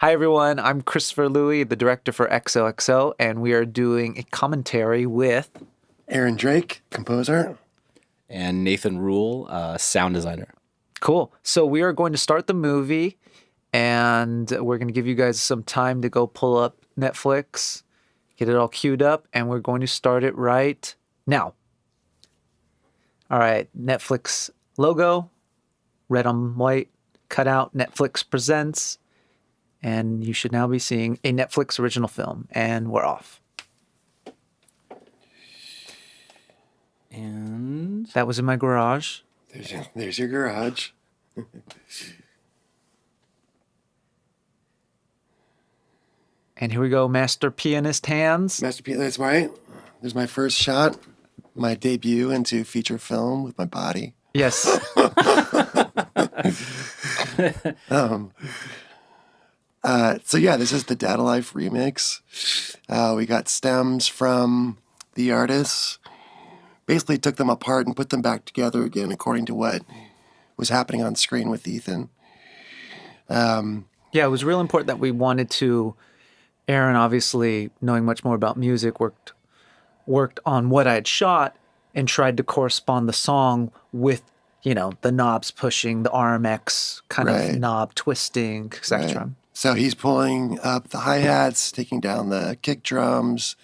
Hi, everyone. I'm Christopher Louie, the director for XOXO, and we are doing a commentary with. Aaron Drake, composer. And Nathan Ruyle, sound designer. Cool. So we are going to start the movie, and we're going to give you guys some time to go pull up Netflix, get it all queued up, and we're going to start it right now. All right. Netflix logo, red on white, cut out, Netflix presents. And you should now be seeing a Netflix original film. And we're off. And that was in my garage. There's your garage. And here we go, master pianist hands. Master pianist, that's right. There's my first shot, my debut into feature film with my body. Yes. So yeah, this is the Data Life remix. We got stems from the artists. Basically took them apart and put them back together again according to what was happening on screen with Ethan. Yeah, it was real important that we wanted to. Aaron, obviously knowing much more about music, worked on what I had shot and tried to correspond the song with, the knobs pushing, the RMX kind of knob twisting, etc. Right. So he's pulling up the hi-hats, taking down the kick drums.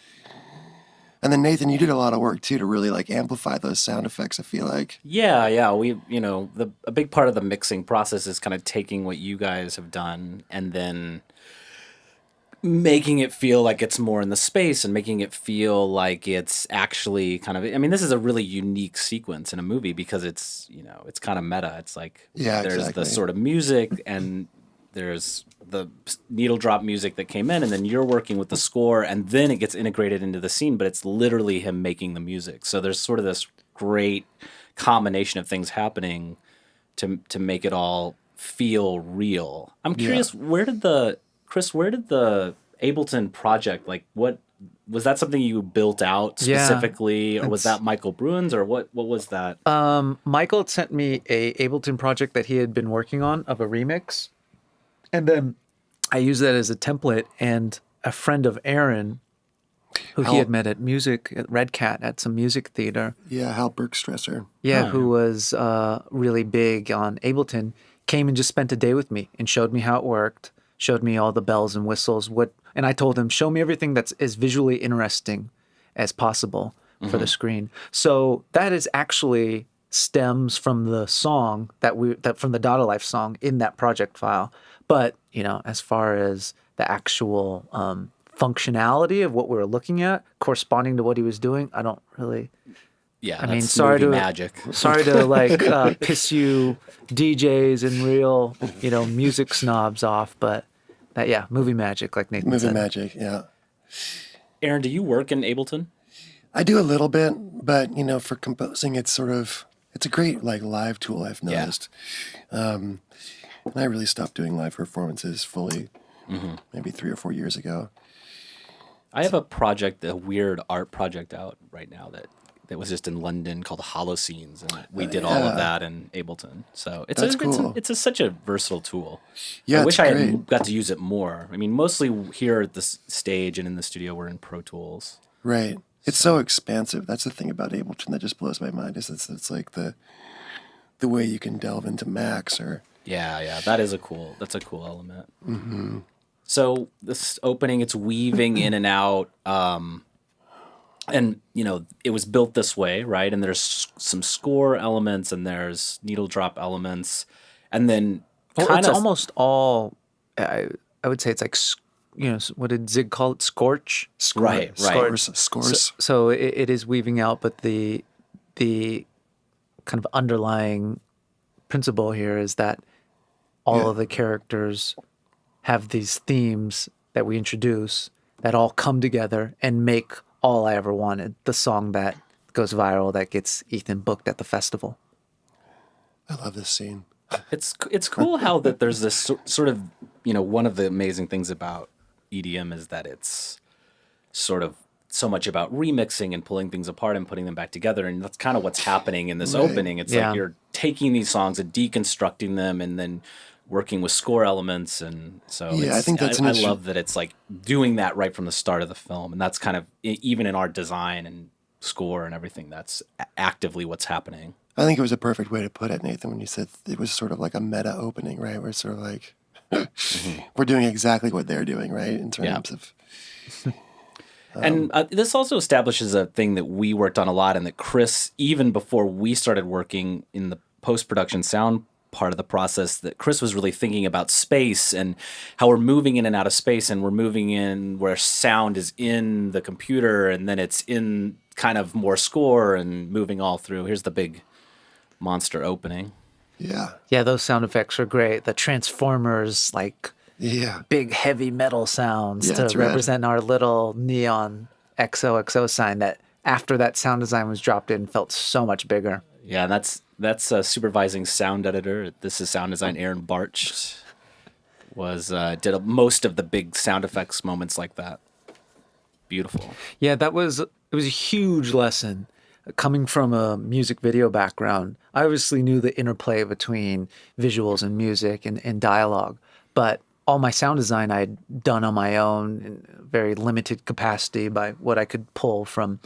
And then Nathan, you did a lot of work too to really amplify those sound effects, I feel like. Yeah. We, a big part of the mixing process is kind of taking what you guys have done and then making it feel like it's more in the space and making it feel like it's actually kind of, this is a really unique sequence in a movie because it's kind of meta. It's like there's the sort of music and there's the needle drop music that came in, and then you're working with the score, and then it gets integrated into the scene, but it's literally him making the music. So there's sort of this great combination of things happening to make it all feel real. I'm curious, where did the Ableton project, what was that something you built out specifically, or was that Michael Bruin's, or what was that? Michael had sent me a Ableton project that he had been working on of a remix. And then I used that as a template, and a friend of Aaron, who he had met at Red Cat at some music theater. Yeah, Hal Bergstresser. Yeah, who was really big on Ableton, came and just spent a day with me and showed me how it worked, showed me all the bells and whistles. And I told him, show me everything that's as visually interesting as possible for the screen. So that is actually stems from the song that from the Data Life song in that project file. But, as far as the actual functionality of what we were looking at, corresponding to what he was doing, I don't really. Yeah, that's sorry to magic. Sorry to piss you DJs and real, music snobs off, but movie magic, like Nathan said. Movie magic, yeah. Aaron, do you work in Ableton? I do a little bit, but for composing, it's a great live tool. I've noticed. And I really stopped doing live performances fully, maybe 3 or 4 years ago. I have a weird art project out right now that was just in London called Holoscenes, and we did all of that in Ableton. So cool. It's such a versatile tool. Yeah, I wish I had got to use it more. Mostly here at the stage and in the studio, we're in Pro Tools. Right. It's so expansive. That's the thing about Ableton that just blows my mind. Is it's like the way you can delve into Max or. Yeah, that's a cool element. Mm-hmm. So this opening, it's weaving in and out, and it was built this way, right? And there's some score elements, and there's needle drop elements, and then it's almost all. I would say it's like, what did Zig call it? Scorch. Right. Scores. So it is weaving out, but the kind of underlying principle here is that all of the characters have these themes that we introduce that all come together and make All I Ever Wanted, the song that goes viral, that gets Ethan booked at the festival. I love this scene. It's cool how that there's this sort of, one of the amazing things about EDM is that it's sort of so much about remixing and pulling things apart and putting them back together. And that's kind of what's happening in this opening. It's like you're taking these songs and deconstructing them and then working with score elements, and so Yeah, I think that's an I issue. love that it's like doing that right from the start of the film, and that's kind of even in our design and score and everything. That's actively what's happening. I think it was a perfect way to put it, Nathan, when you said it was sort of like a meta opening, right? Where it's sort of like we're doing exactly what they're doing, right? In terms of And this also establishes a thing that we worked on a lot, and that Chris, even before we started working in the post-production sound part of the process, that Chris was really thinking about space and how we're moving in and out of space, and we're moving in where sound is in the computer, and then it's in kind of more score and moving all through. Here's the big monster opening. yeah, Yeah, those sound effects are great. The Transformers, like yeah, big heavy metal sounds Yeah, to it's rad. represent our little neon XOXO sign that after that sound design was dropped in felt so much bigger. Yeah, that's a supervising sound editor. This is sound design. Aaron Barch was most of the big sound effects moments like that. Beautiful. Yeah, it was a huge lesson. Coming from a music video background, I obviously knew the interplay between visuals and music and dialogue, but all my sound design I'd done on my own in very limited capacity by what I could pull from,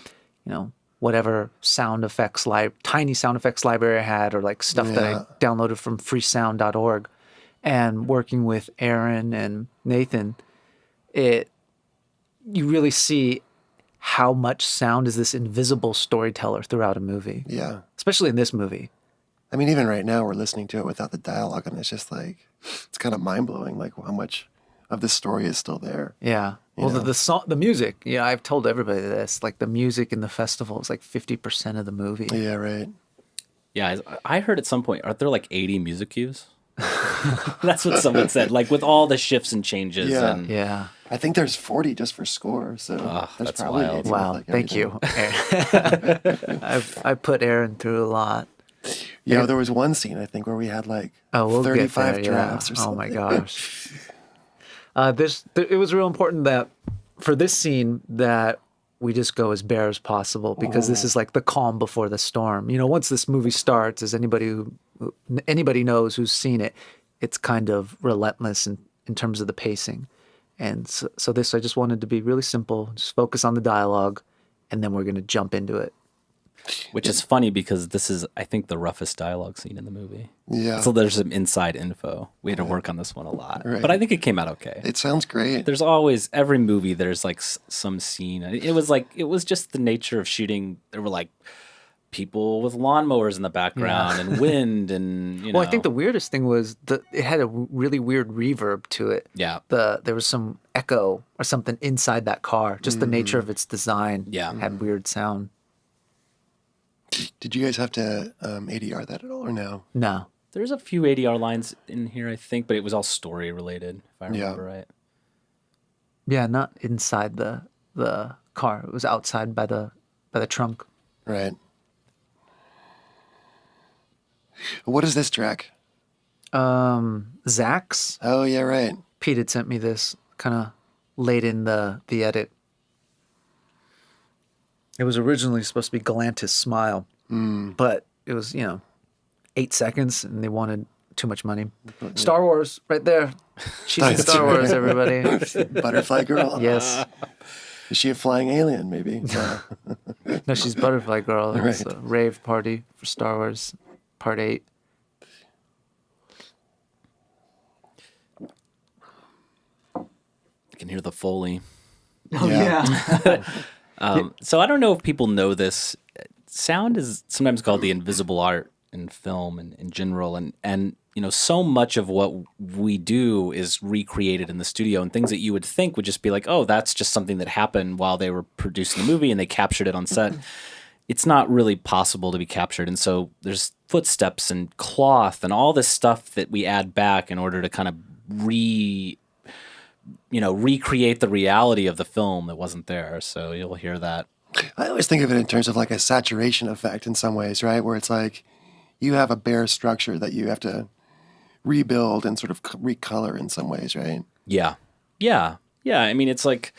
whatever tiny sound effects library I had, or like stuff that I Yeah. downloaded from freesound.org. And working with Aaron and Nathan, you really see how much sound is this invisible storyteller throughout a movie, yeah. especially in this movie. I mean, even right now, we're listening to it without the dialogue, and it's just like, it's kind of mind blowing, like how much of this story is still there. Yeah. Well, the song, the music. Yeah, I've told everybody this. Like the music in the festival is like 50% of the movie. Yeah, right. Yeah, I heard at some point, are there like 80 music cues? That's what someone said. Like with all the shifts and changes. Yeah. And Yeah. I think there's 40 just for score, so there's that's probably wild. 80 with, Wow. like, Thank everything. you. I put Aaron through a lot. Yeah, there was one scene I think where we had like Oh, we'll 35 get there. drafts Yeah. or something. Oh my gosh. It was real important that for this scene that we just go as bare as possible, because this is like the calm before the storm. Once this movie starts, as anybody knows who's seen it, it's kind of relentless in terms of the pacing. And so this, I just wanted to be really simple, just focus on the dialogue, and then we're going to jump into it. which is funny because this is, I think, the roughest dialogue scene in the movie. Yeah. So there's some inside info. We had to work on this one a lot. Right. But I think it came out okay. It sounds great. There's always, every movie, there's like some scene. It was just the nature of shooting. There were like people with lawnmowers in the background and wind and, Well, I think the weirdest thing was it had a really weird reverb to it. Yeah. There was some echo or something inside that car. Just the nature of its design had weird sound. Did you guys have to ADR that at all or no? No. There's a few ADR lines in here, I think, but it was all story related, if I remember right. Yeah, not inside the car. It was outside by the trunk. Right. What is this track? Zach's. Oh, yeah, right. Pete had sent me this kind of late in the edit. It was originally supposed to be Galantis Smile, but it was, 8 seconds, and they wanted too much money. Star Wars, right there. She's in That's Star right. Wars, everybody. Butterfly Girl? Yes. Is she a flying alien, maybe? No, she's Butterfly Girl. It's Right. a rave party for Star Wars, Part 8. You can hear the Foley. Oh, yeah. So I don't know if people know this. Sound is sometimes called the invisible art in film and in general, and so much of what we do is recreated in the studio, and things that you would think would just be like, oh, that's just something that happened while they were producing the movie and they captured it on set. It's not really possible to be captured, and so there's footsteps and cloth and all this stuff that we add back in order to kind of recreate the reality of the film that wasn't there. So you'll hear that. I always think of it in terms of like a saturation effect in some ways, right? Where it's like you have a bare structure that you have to rebuild and sort of recolor in some ways, right? Yeah. I mean, it's like,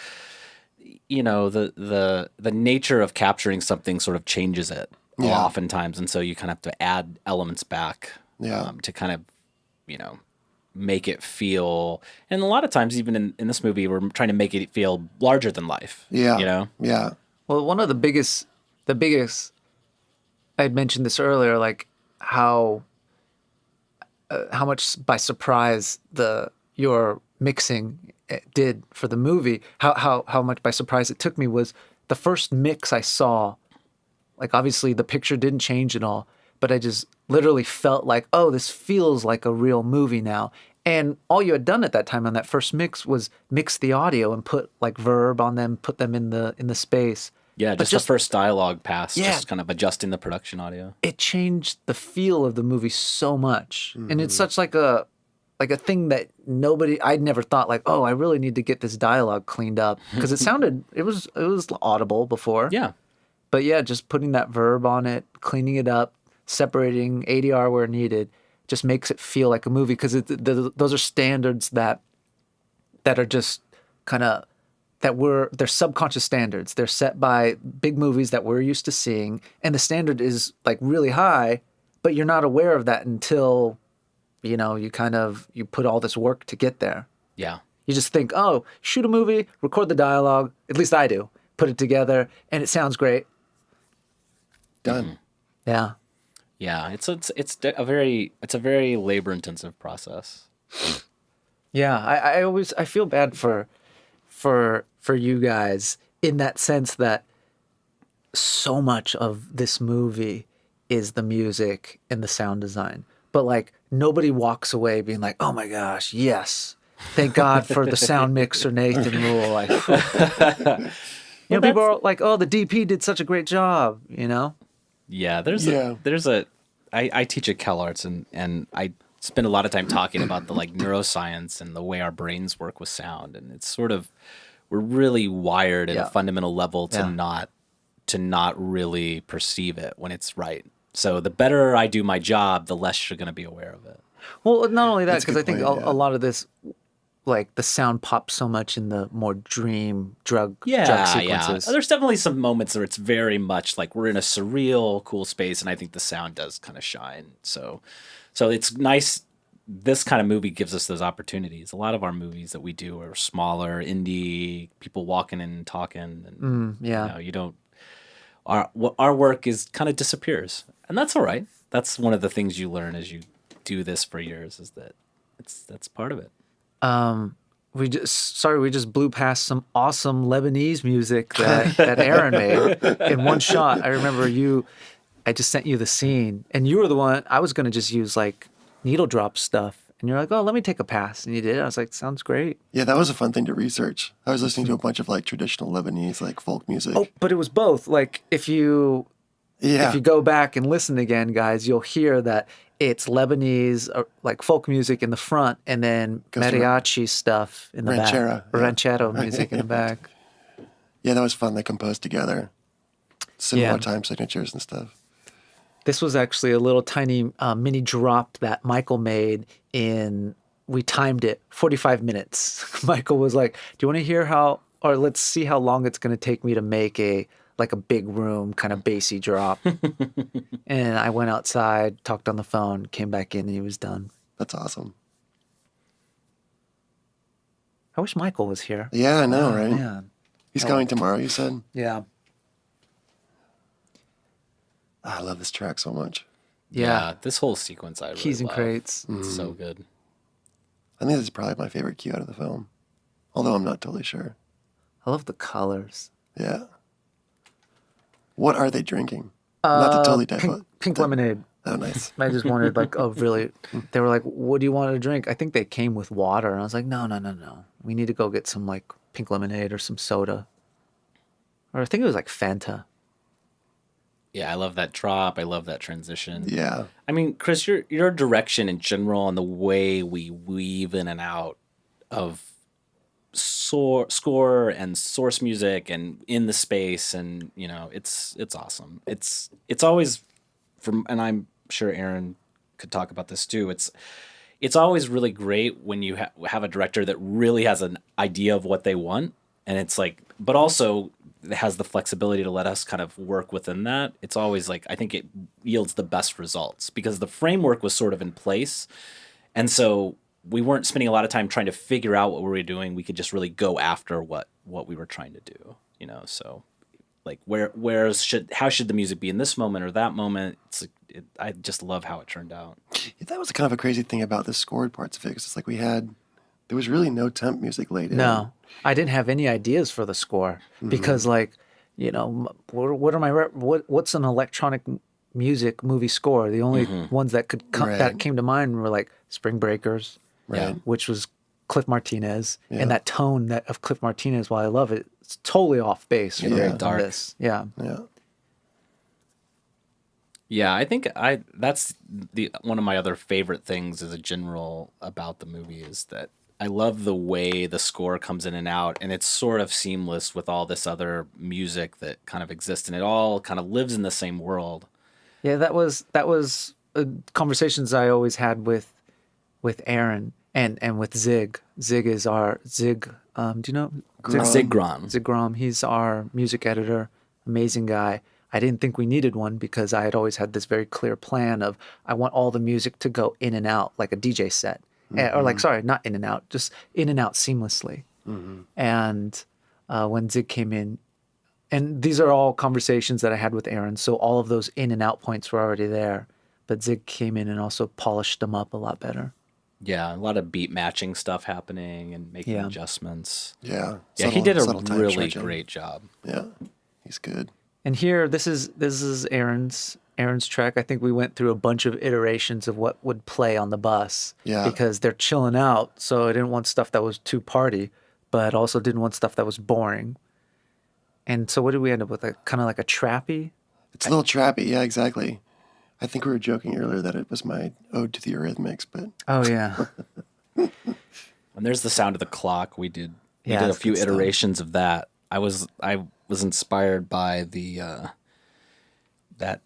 the nature of capturing something sort of changes it oftentimes, and so you kind of have to add elements back Yeah. to kind of, make it feel, and a lot of times even in this movie we're trying to make it feel larger than life. Yeah. You know? Yeah. Well, one of the biggest, I had mentioned this earlier, like how much by surprise your mixing did for the movie. How much by surprise it took me was the first mix I saw. Like obviously the picture didn't change at all, but I just literally felt like, oh, this feels like a real movie now. And all you had done at that time on that first mix was mix the audio and put like verb on them, put them in the space. Yeah, But just the first dialogue pass, Yeah. just kind of adjusting the production audio. it changed the feel of the movie so much. And it's such like a thing that I'd never thought like, oh, I really need to get this dialogue cleaned up because it was audible before. Yeah. But yeah, just putting that verb on it, cleaning it up, separating ADR where needed, just makes it feel like a movie because those are standards that are just kind of they're subconscious standards. They're set by big movies that we're used to seeing, and the standard is like really high, but you're not aware of that until you put all this work to get there. Yeah. You just think, oh, shoot a movie, record the dialogue. At least I do. Put it together, and it sounds great. Done. Yeah. Yeah, it's a very labor intensive process. Yeah, I feel bad for you guys in that sense that so much of this movie is the music and the sound design. But like nobody walks away being like, "Oh my gosh, yes. Thank God for the sound mixer Nathan Ruyle." Like people are like, "Oh, the DP did such a great job," you know? Yeah, I teach at CalArts and I spend a lot of time talking about the like neuroscience and the way our brains work with sound, and it's sort of we're really wired at a fundamental level to not really perceive it when it's right. So the better I do my job, the less you're going to be aware of it. Well, not only that, That's a because I good think point, a lot of this, like the sound pops so much in the more dream drug sequences. There's definitely some moments where it's very much like we're in a surreal, cool space, and I think the sound does kind of shine. So it's nice. This kind of movie gives us those opportunities. A lot of our movies that we do are smaller, indie, people walking and talking, and you don't. Our work is kind of disappears, and that's all right. That's one of the things you learn as you do this for years is that that's part of it. We just blew past some awesome Lebanese music that Aaron made in one shot. I remember I just sent you the scene, and you were the one. I was gonna just use like needle drop stuff, and you're like, "Oh, let me take a pass," and you did. I was like, "Sounds great." Yeah, that was a fun thing to research. I was listening to a bunch of like traditional Lebanese like folk music. Oh, but it was both. Like if you go back and listen again, guys, you'll hear that it's Lebanese like folk music in the front, and then mariachi stuff in the back. Ranchero music in the back. Yeah, that was fun. They composed together. Similar time signatures and stuff. This was actually a little tiny mini drop that Michael made we timed it 45 minutes. Michael was like, "Do you want to hear let's see how long it's going to take me to make a big room kind of bassy drop." And I went outside, talked on the phone, came back in, and he was done. That's awesome. I wish Michael was here. Yeah, I know, right? Man. He's coming tomorrow, you said? Yeah. I love this track so much. Yeah. This whole sequence I really Keys and love. crates. It's so good. I think this is probably my favorite cue out of the film. Although I'm not totally sure. I love the colors. Yeah. What are they drinking? Not to totally dive Pink lemonade. Oh, nice. I just wanted like, oh, really? They were like, "What do you want to drink?" I think they came with water. And I was like, no. We need to go get some like pink lemonade or some soda. Or I think it was like Fanta. Yeah, I love that drop. I love that transition. Yeah. I mean, Chris, your direction in general and the way we weave in and out of score and source music and in the space, and it's awesome. It's always and I'm sure Aaron could talk about this too. It's always really great when you have a director that really has an idea of what they want, and it's like, but also has the flexibility to let us kind of work within that. It's always like, I think it yields the best results because the framework was sort of in place. And so we weren't spending a lot of time trying to figure out what we were doing. We could just really go after what we were trying to do, you know. So like how should the music be in this moment or that moment? I just love how it turned out. Yeah, that was kind of a crazy thing about the scored parts of it. 'Cause it's like there was really no temp music laid in. No, I didn't have any ideas for the score because, like, you know, what's an electronic music movie score? The only ones that could Right. that came to mind were like Spring Breakers, Right. which was Cliff Martinez, and that tone of Cliff Martinez. While I love it, it's totally off base. Yeah. for Very dark. This. Yeah. Yeah. Yeah, I think that's one of my other favorite things as a general about the movie is that I love the way the score comes in and out, and it's sort of seamless with all this other music that kind of exists, and it all kind of lives in the same world. Yeah, that was conversations I always had with Aaron and with Zig. Zig is our Zig. Do you know Zig Gron. Zig Grom? He's our music editor. Amazing guy. I didn't think we needed one because I had always had this very clear plan of I want all the music to go in and out like a DJ set, or like sorry, not in and out, just in and out seamlessly. And when Zig came in. And these are all conversations that I had with Aaron. So all of those in and out points were already there. But Zig came in and also polished them up a lot better. Yeah, a lot of beat matching stuff happening and making Yeah. adjustments. Yeah. Yeah, he did a subtle time really stretching. great job. Yeah. He's good. And here, this is Aaron's track. I think we went through a bunch of iterations of what would play on the bus. Yeah. Because they're chilling out. So I didn't want stuff that was too party, but also didn't want stuff that was boring. And so what did we end up with? Kind of like a trappy? It's a little trappy. Yeah, exactly. I think we were joking earlier that it was my ode to the Eurythmics, but Oh, yeah. And there's the sound of the clock. We did Yeah, a that's few good stuff. iterations of that. I was inspired by that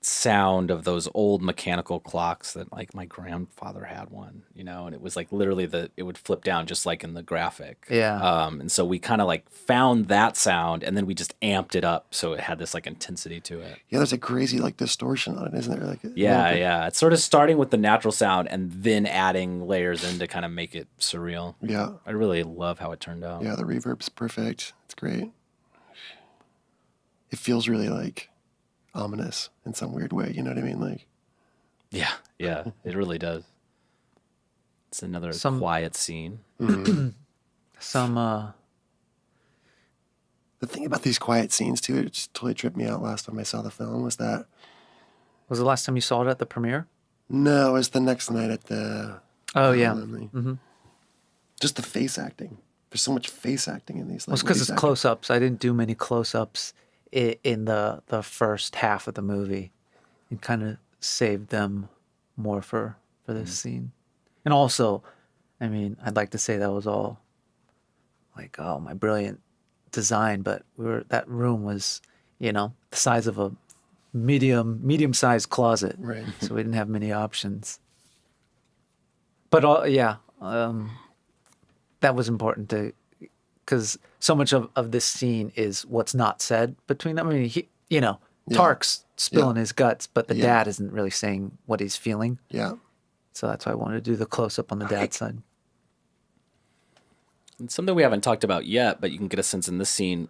sound of those old mechanical clocks that like my grandfather had one, you know, and it was like literally it would flip down just like in the graphic. Yeah. And so we kind of like found that sound and then we just amped it up so it had this like intensity to it. yeah, there's a crazy like distortion on it, isn't there? Like Yeah, yeah. It's sort of starting with the natural sound and then adding layers in to kind of make it surreal. Yeah. I really love how it turned out. Yeah, the reverb's perfect. It's great. It feels really like ominous in some weird way. You know what I mean? Like, Yeah, yeah, it really does. It's another Some- quiet scene. Some, the thing about these quiet scenes too, it just totally tripped me out last time I saw the film was that, was the last time you saw it at the premiere? no, it was the next night at the, Oh, yeah. just the face acting. There's so much face acting in these. Well, it's because it's close-ups. I didn't do many close-ups in the first half of the movie, and kind of saved them more for this scene. And also, I mean, I'd like to say that was all like, oh, my brilliant design, but that room was, you know, the size of a medium-sized closet, Right. so we didn't have many options. But yeah, that was important to. Because so much of this scene is what's not said between them. I mean, Tark's spilling his guts, but the dad isn't really saying what he's feeling. Yeah. So that's why I wanted to do the close-up on the dad's side. And something we haven't talked about yet, but you can get a sense in this scene.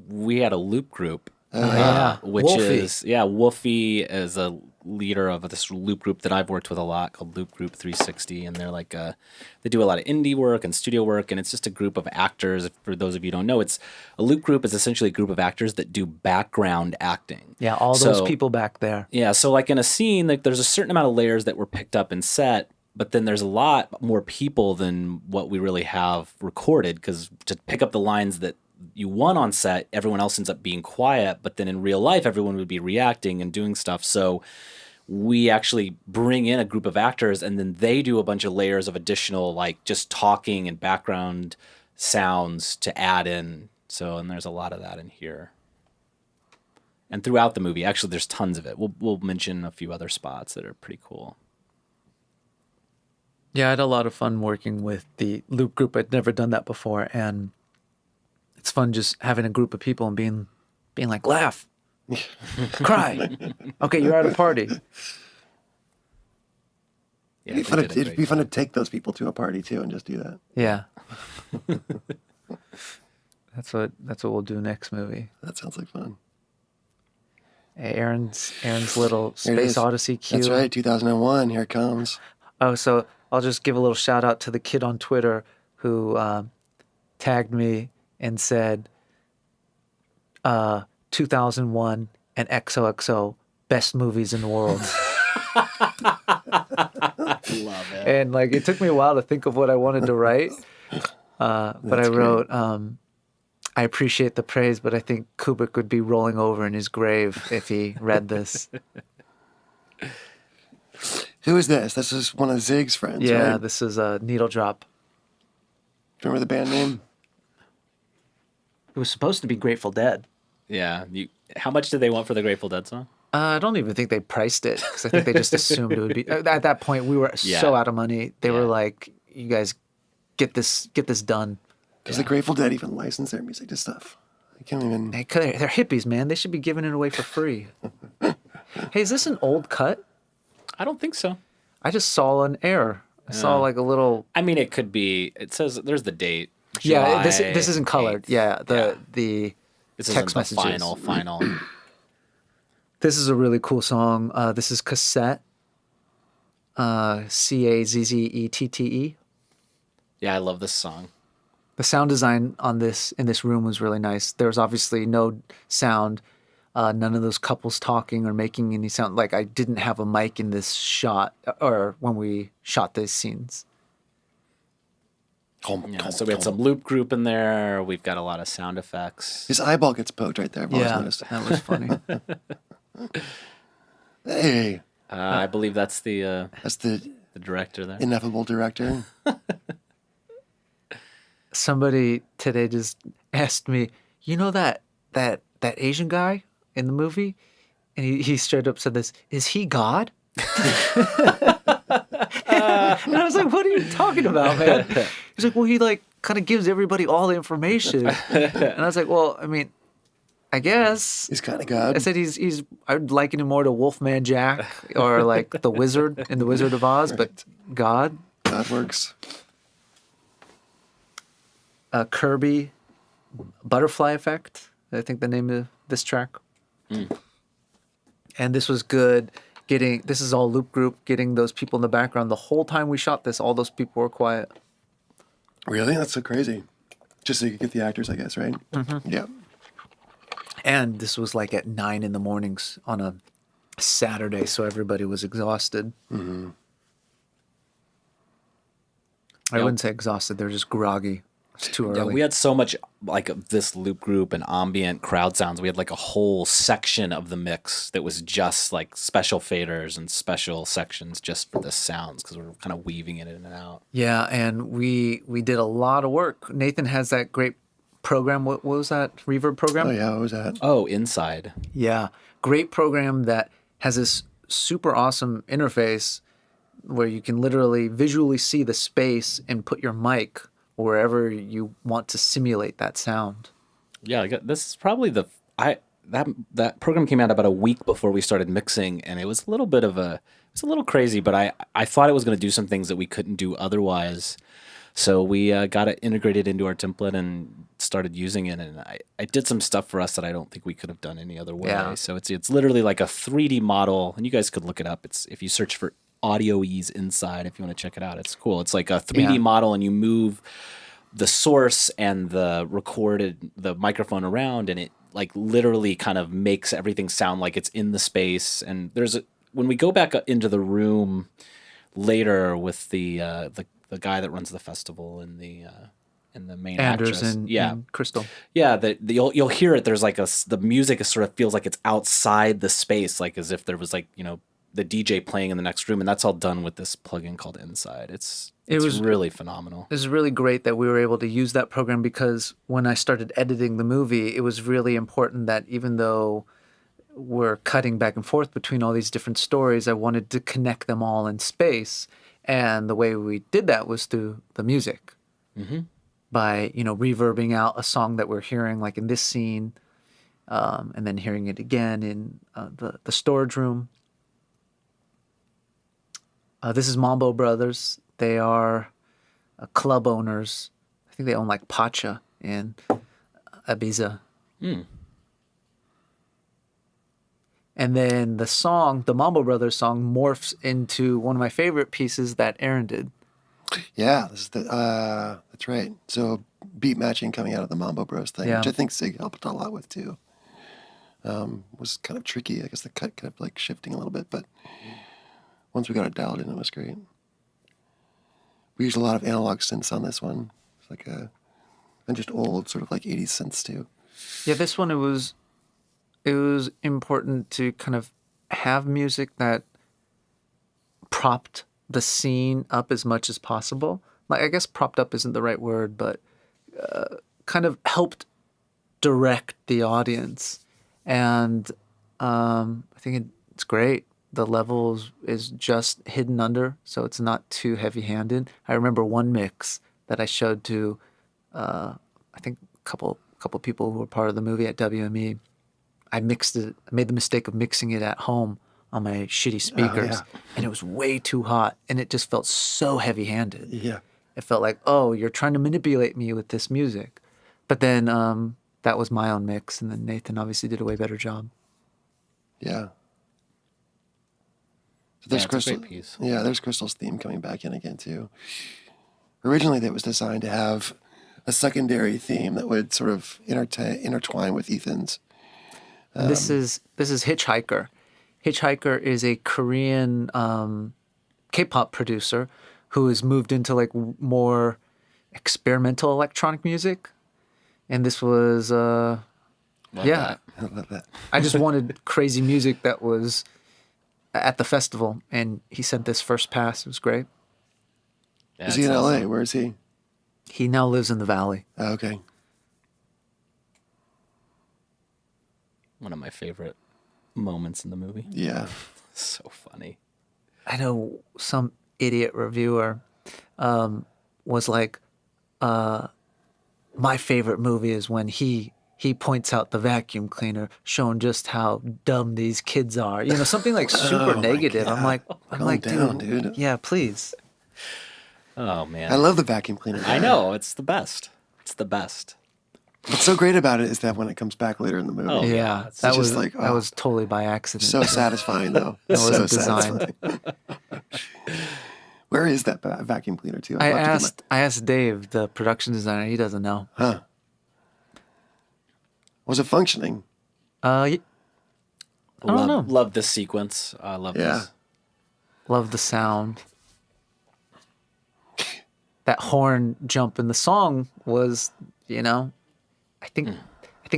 We had a loop group, which Wolfie. is Wolfie is a leader of this loop group that I've worked with a lot called Loop Group 360, and they're like they do a lot of indie work and studio work, and it's just a group of actors. For those of you who don't know, it's a loop group is essentially a group of actors that do background acting. Yeah, all those So- people back there. Yeah, so like in a scene, like there's a certain amount of layers that were picked up and set, but then there's a lot more people than what we really have recorded, because to pick up the lines that you want on set, everyone else ends up being quiet, but then in real life, everyone would be reacting and doing stuff. So we actually bring in a group of actors and then they do a bunch of layers of additional, like just talking and background sounds to add in. So, and there's a lot of that in here. And throughout the movie, actually, there's tons of it. We'll mention a few other spots that are pretty cool. Yeah, I had a lot of fun working with the loop group. I'd never done that before, and it's fun just having a group of people and being like, laugh, cry. Okay, you're at a party. Yeah, It'd be they fun did a to, it'd great be fun to job. take those people to a party too and just do that. Yeah. That's what we'll do next movie. That sounds like fun. Hey, Aaron's little Here it Space is. Odyssey cue. That's right, 2001. Here it comes. Oh, so I'll just give a little shout out to the kid on Twitter who tagged me and said, 2001 and XOXO, best movies in the world. Love it. And like it took me a while to think of what I wanted to write, but That's I wrote, I appreciate the praise, but I think Kubrick would be rolling over in his grave if he read this. Who is this? This is one of Zig's friends, Yeah, right? this is a Needle Drop. Remember the band name? It was supposed to be Grateful Dead. Yeah. How much did they want for the Grateful Dead song? I don't even think they priced it because I think they just assumed it would be. At that point, we were Yeah. so out of money. They were Yeah. like, "You guys get this done." Does the Grateful Dead even license their music to stuff? I can't even. They're hippies, man. They should be giving it away for free. Hey, is this an old cut? I don't think so. I just saw an error. I saw like a little. I mean, it could be. It says there's the date. Yeah, this July isn't colored. 8th. Yeah, the This text isn't the messages. final. This is a really cool song. This is Cassette. Cazzette. Yeah, I love this song. The sound design on this in this room was really nice. There was obviously no sound, none of those couples talking or making any sound. Like I didn't have a mic in this shot or when we shot these scenes. Yeah, so we had some loop group in there. We've got a lot of sound effects. His eyeball gets poked right there. I've always noticed. that was funny. Hey, I believe that's the that's the director there. ineffable director. Somebody today just asked me, you know that Asian guy in the movie? And he straight up said this, is he God? And I was like, what are you talking about, man? He's like, well, he like kind of gives everybody all the information. And I was like, well, I mean, I guess. He's kind of I God. said I'd liken him more to Wolfman Jack or like the Wizard in The Wizard of Oz, but God. God works. Kirby, Butterfly Effect, I think the name of this track. And this was good. This is all loop group, getting those people in the background. The whole time we shot this, all those people were quiet. Really? That's so crazy. Just so you could get the actors, I guess, right? Mm-hmm. Yeah. And this was like at 9 in the mornings on a Saturday, so everybody was exhausted. Mm-hmm. I wouldn't say exhausted, they're just groggy. It's too early. Yeah, we had so much like this loop group and ambient crowd sounds. We had like a whole section of the mix that was just like special faders and special sections just for the sounds because we were kind of weaving it in and out. Yeah, and we did a lot of work. Nathan has that great program. What was that reverb program? Oh, yeah. What was that? Oh, Inside. Yeah, great program that has this super awesome interface where you can literally visually see the space and put your mic wherever you want to simulate that sound. Yeah, this is probably that program came out about a week before we started mixing, and it was a little crazy, but I thought it was going to do some things that we couldn't do otherwise. So we got it integrated into our template and started using it, and I did some stuff for us that I don't think we could have done any other way. Yeah. So it's literally like a 3D model, and you guys could look it up. It's if you search for Audio Ease Inside, if you want to check it out, it's cool. It's like a 3D model, and you move the source and the microphone around, and it like literally kind of makes everything sound like it's in the space. And when we go back into the room later with the guy that runs the festival and the main Anders actress, and Crystal. yeah, you'll hear it. There's like the music sort of feels like it's outside the space, like as if there was like the DJ playing in the next room, and that's all done with this plugin called Inside. It was really phenomenal. It was really great that we were able to use that program because when I started editing the movie, it was really important that even though we're cutting back and forth between all these different stories, I wanted to connect them all in space. And the way we did that was through the music. Mm-hmm. By, reverbing out a song that we're hearing, like in this scene, and then hearing it again in the storage room. This is Mambo Brothers. They are club owners. I think they own like Pacha in Ibiza. And then the song, the Mambo Brothers song, morphs into one of my favorite pieces that Aaron did. Yeah, this is that's right. So beat matching coming out of the Mambo Bros thing, Yeah. which I think Sig helped a lot with too. Was kind of tricky. I guess the cut kept like shifting a little bit, but once we got it dialed in, it was great. We used a lot of analog synths on this one. It's like and just old sort of like 80s synths too. Yeah, this one it was important to kind of have music that propped the scene up as much as possible. Like, I guess propped up isn't the right word, but kind of helped direct the audience. And I think it's great. The levels is just hidden under, so it's not too heavy-handed. I remember one mix that I showed to, I think a couple people who were part of the movie at WME. I mixed it. I made the mistake of mixing it at home on my shitty speakers, and it was way too hot, and it just felt so heavy-handed. Yeah. It felt like, oh, you're trying to manipulate me with this music. But then that was my own mix, and then Nathan obviously did a way better job. Yeah. So Yeah, it's a great piece. Yeah, there's Crystal's theme coming back in again too. Originally, that was designed to have a secondary theme that would sort of intertwine with Ethan's. This is Hitchhiker. Hitchhiker is a Korean K-pop producer who has moved into like more experimental electronic music, and this was Love yeah. that. I love that. I just wanted crazy music that was at the festival, and he sent this first pass. It was great. Yeah, Is he it's in LA? awesome. Where is he? He now lives in the Valley. Oh, okay. One of my favorite moments in the movie. Yeah. So funny. I know some idiot reviewer was like, my favorite movie is when he points out the vacuum cleaner, showing just how dumb these kids are. You know, something like super my negative. God. I'm Calm like, down, dude, dude. yeah, please. Oh man. I love the vacuum cleaner. I know, it's the best. It's the best. What's so great about it is that when it comes back later in the movie, Oh, Yeah, yeah, it's that just was like, that oh. was totally by accident. so satisfying though. That so wasn't designed. satisfying. Where is that vacuum cleaner too? I I'll have to get I asked Dave, the production designer. He doesn't know. Was it functioning? I don't know. Love this sequence. I love Yeah. this. Love the sound. That horn jump in the song was, you know, I think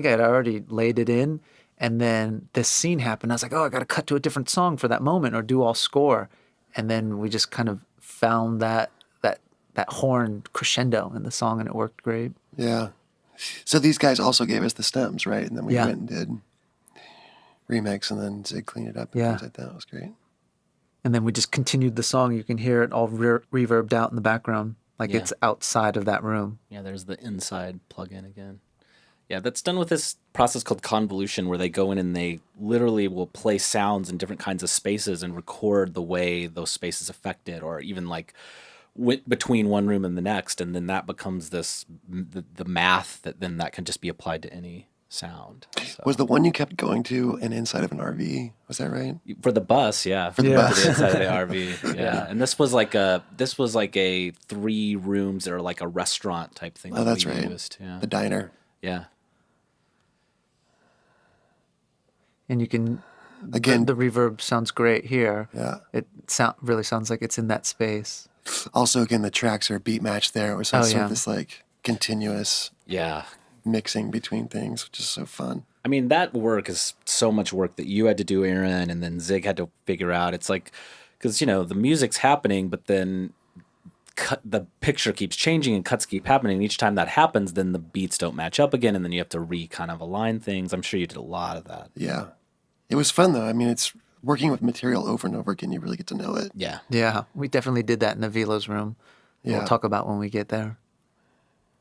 I had already laid it in, and then this scene happened. I was like, oh, I got to cut to a different song for that moment or do all score, and then we just kind of found that horn crescendo in the song, and it worked great. Yeah. So these guys also gave us the stems, right? And then we Yeah. went and did remix, and then Zig cleaned it up and Yeah. things like that. It was great. And then we just continued the song. You can hear it all reverbed out in the background, like Yeah. it's outside of that room. Yeah, there's the inside plug-in again. Yeah, that's done with this process called convolution, where they go in and they literally will play sounds in different kinds of spaces and record the way those spaces affect it, or even like between one room and the next, and then that becomes the math that can just be applied to any sound. So, Was the one you kept going to an inside of an RV? Was that right? for the bus, yeah, for the Yeah. bus. the inside of the RV, yeah. And this was like a 3 rooms or like a restaurant type thing. Oh, that that's we right. Used. Yeah, The diner. yeah. And you can Again, the reverb sounds great here. yeah. It really sounds like it's in that space. Also, again, the tracks are beat matched there. It was sort Oh, yeah. of this like continuous Yeah. mixing between things, which is so fun. I mean, that work is so much work that you had to do, Aaron, and then Zig had to figure out. It's like, because, you know, the music's happening, but then the picture keeps changing and cuts keep happening. And each time that happens, then the beats don't match up again, and then you have to kind of align things. I'm sure you did a lot of that. Yeah. It was fun, though. I mean, it's working with material over and over again. You really get to know it. Yeah. Yeah, we definitely did that in the Velo's room. Yeah. We'll talk about when we get there.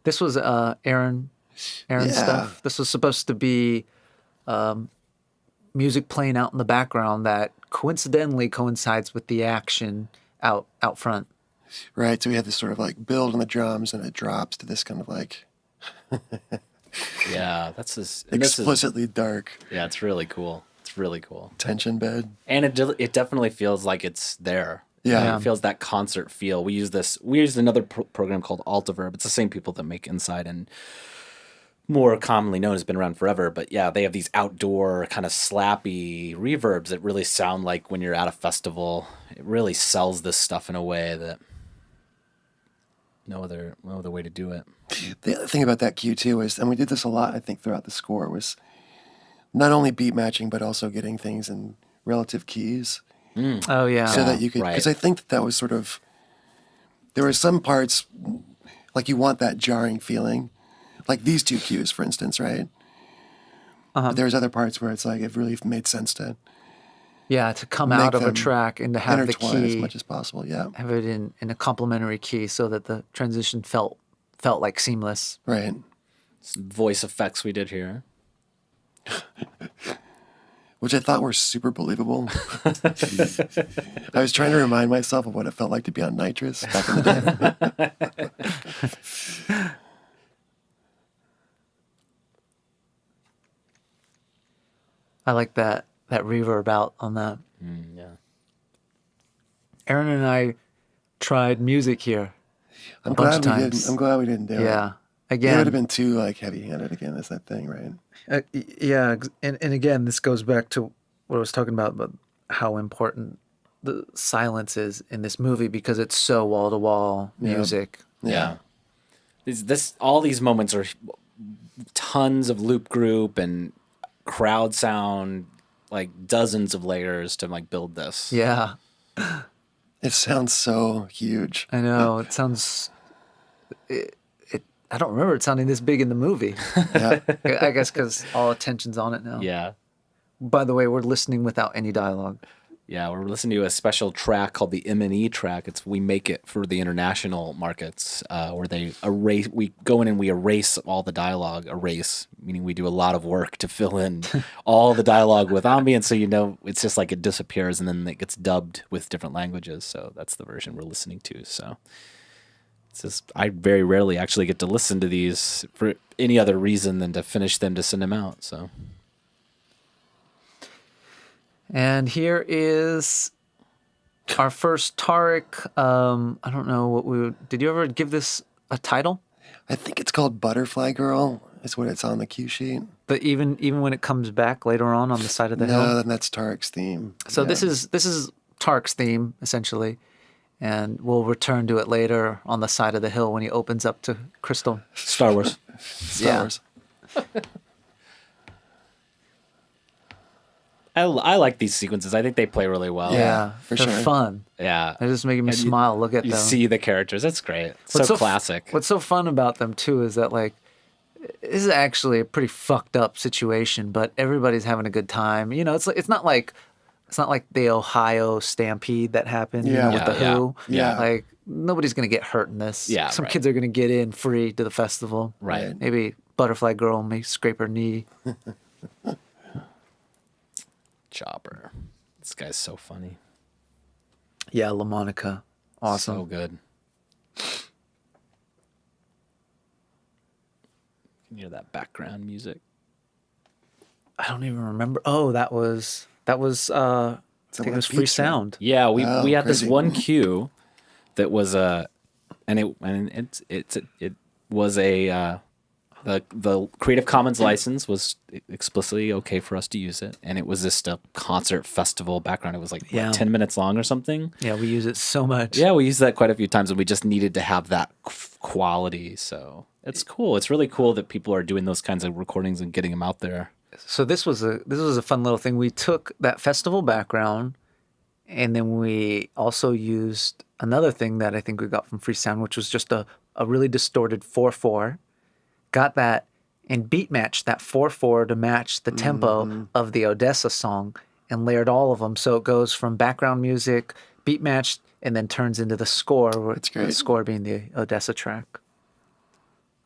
This was Aaron Yeah. stuff. This was supposed to be music playing out in the background that coincidentally coincides with the action out front. Right. So we had this sort of like build on the drums, and it drops to this kind of like Yeah, that's this. And this is, explicitly dark yeah, it's really cool. It's really cool, tension bed. and it definitely feels like it's there. Yeah. It feels that concert feel. We used another program called Altiverb. It's the same people that make Inside, and more commonly known, has been around forever. But yeah, they have these outdoor kind of slappy reverbs that really sound like when you're at a festival. It really sells this stuff in a way that no other way to do it. The other thing about that cue too is, and we did this a lot, I think, throughout the score, was not only beat matching, but also getting things in relative keys. Oh yeah. So that you could, right. because I think that was sort of, there were some parts, like you want that jarring feeling, like these two cues, for instance, right? But there's other parts where it's like, it really made sense to to come make out of a them track and to have the intertwine as key, much as possible. Yeah, have it in a complementary key so that the transition felt like seamless. right. Some voice effects we did here. Which I thought were super believable. I was trying to remind myself of what it felt like to be on nitrous back in the day. I like that reverb out on that. Yeah. Aaron and I tried music here I'm a bunch of glad we times. didn't. I'm glad we didn't do it. Yeah. It would Again, have been too like heavy-handed again. Is that thing, right? and again, this goes back to what I was talking about how important the silence is in this movie because it's so wall-to-wall music. Yeah. All these moments are tons of loop group and crowd sound, like dozens of layers to like build this. Yeah, It sounds so huge. I know. It sounds. I don't remember it sounding this big in the movie. Yeah. I guess because all attention's on it now. Yeah. By the way, we're listening without any dialogue. Yeah, we're listening to a special track called the M&E track. We make it for the international markets, where they erase. We go in and we erase all the dialogue. Erase, meaning we do a lot of work to fill in all the dialogue with ambient, so it's just like it disappears and then it gets dubbed with different languages. So that's the version we're listening to. So it's just, I very rarely actually get to listen to these for any other reason than to finish them to send them out. So. And here is our first Tarek. I don't know what did you ever give this a title? I think it's called Butterfly Girl. Is what it's on the cue sheet. But even when it comes back later on the side of the No, hill. then that's Tarek's theme. So Yeah. this is Tarek's theme essentially, and we'll return to it later on the side of the hill when he opens up to Crystal. Star Wars. Star Wars. I like these sequences. I think they play really well. Yeah, for they're sure. fun. Yeah. They're just making me And smile. Look at You them. see the characters. That's great. What's So f- classic. What's so fun about them too is that like this is actually a pretty fucked up situation, but everybody's having a good time. You know, it's not like the Ohio stampede that happened Yeah. with the Yeah, Who. yeah. Like nobody's gonna get hurt in this. Yeah, Some right. kids are gonna get in free to the festival. Right. Maybe Butterfly Girl may scrape her knee. Chopper. This guy's so funny. Yeah, LaMonica. Awesome. So good. You can hear that background music. I don't even remember. Oh, that was I think it one was of Free Pete's, right? Sound. Yeah, we had this crazy. one cue that was it was the Creative Commons license was explicitly okay for us to use it, and it was just a concert festival background. It was like Yeah. 10 minutes long or something. Yeah, we use it so much. Yeah, we used that quite a few times, and we just needed to have that quality. So it's cool. It's really cool that people are doing those kinds of recordings and getting them out there. So this was a fun little thing. We took that festival background, and then we also used another thing that I think we got from Free Sound, which was just a really distorted 4/4. Got that and beat matched that 4/4 to match the tempo of the Odessa song, and layered all of them. So it goes from background music, beat matched, and then turns into the score. That's great. The score being the Odessa track.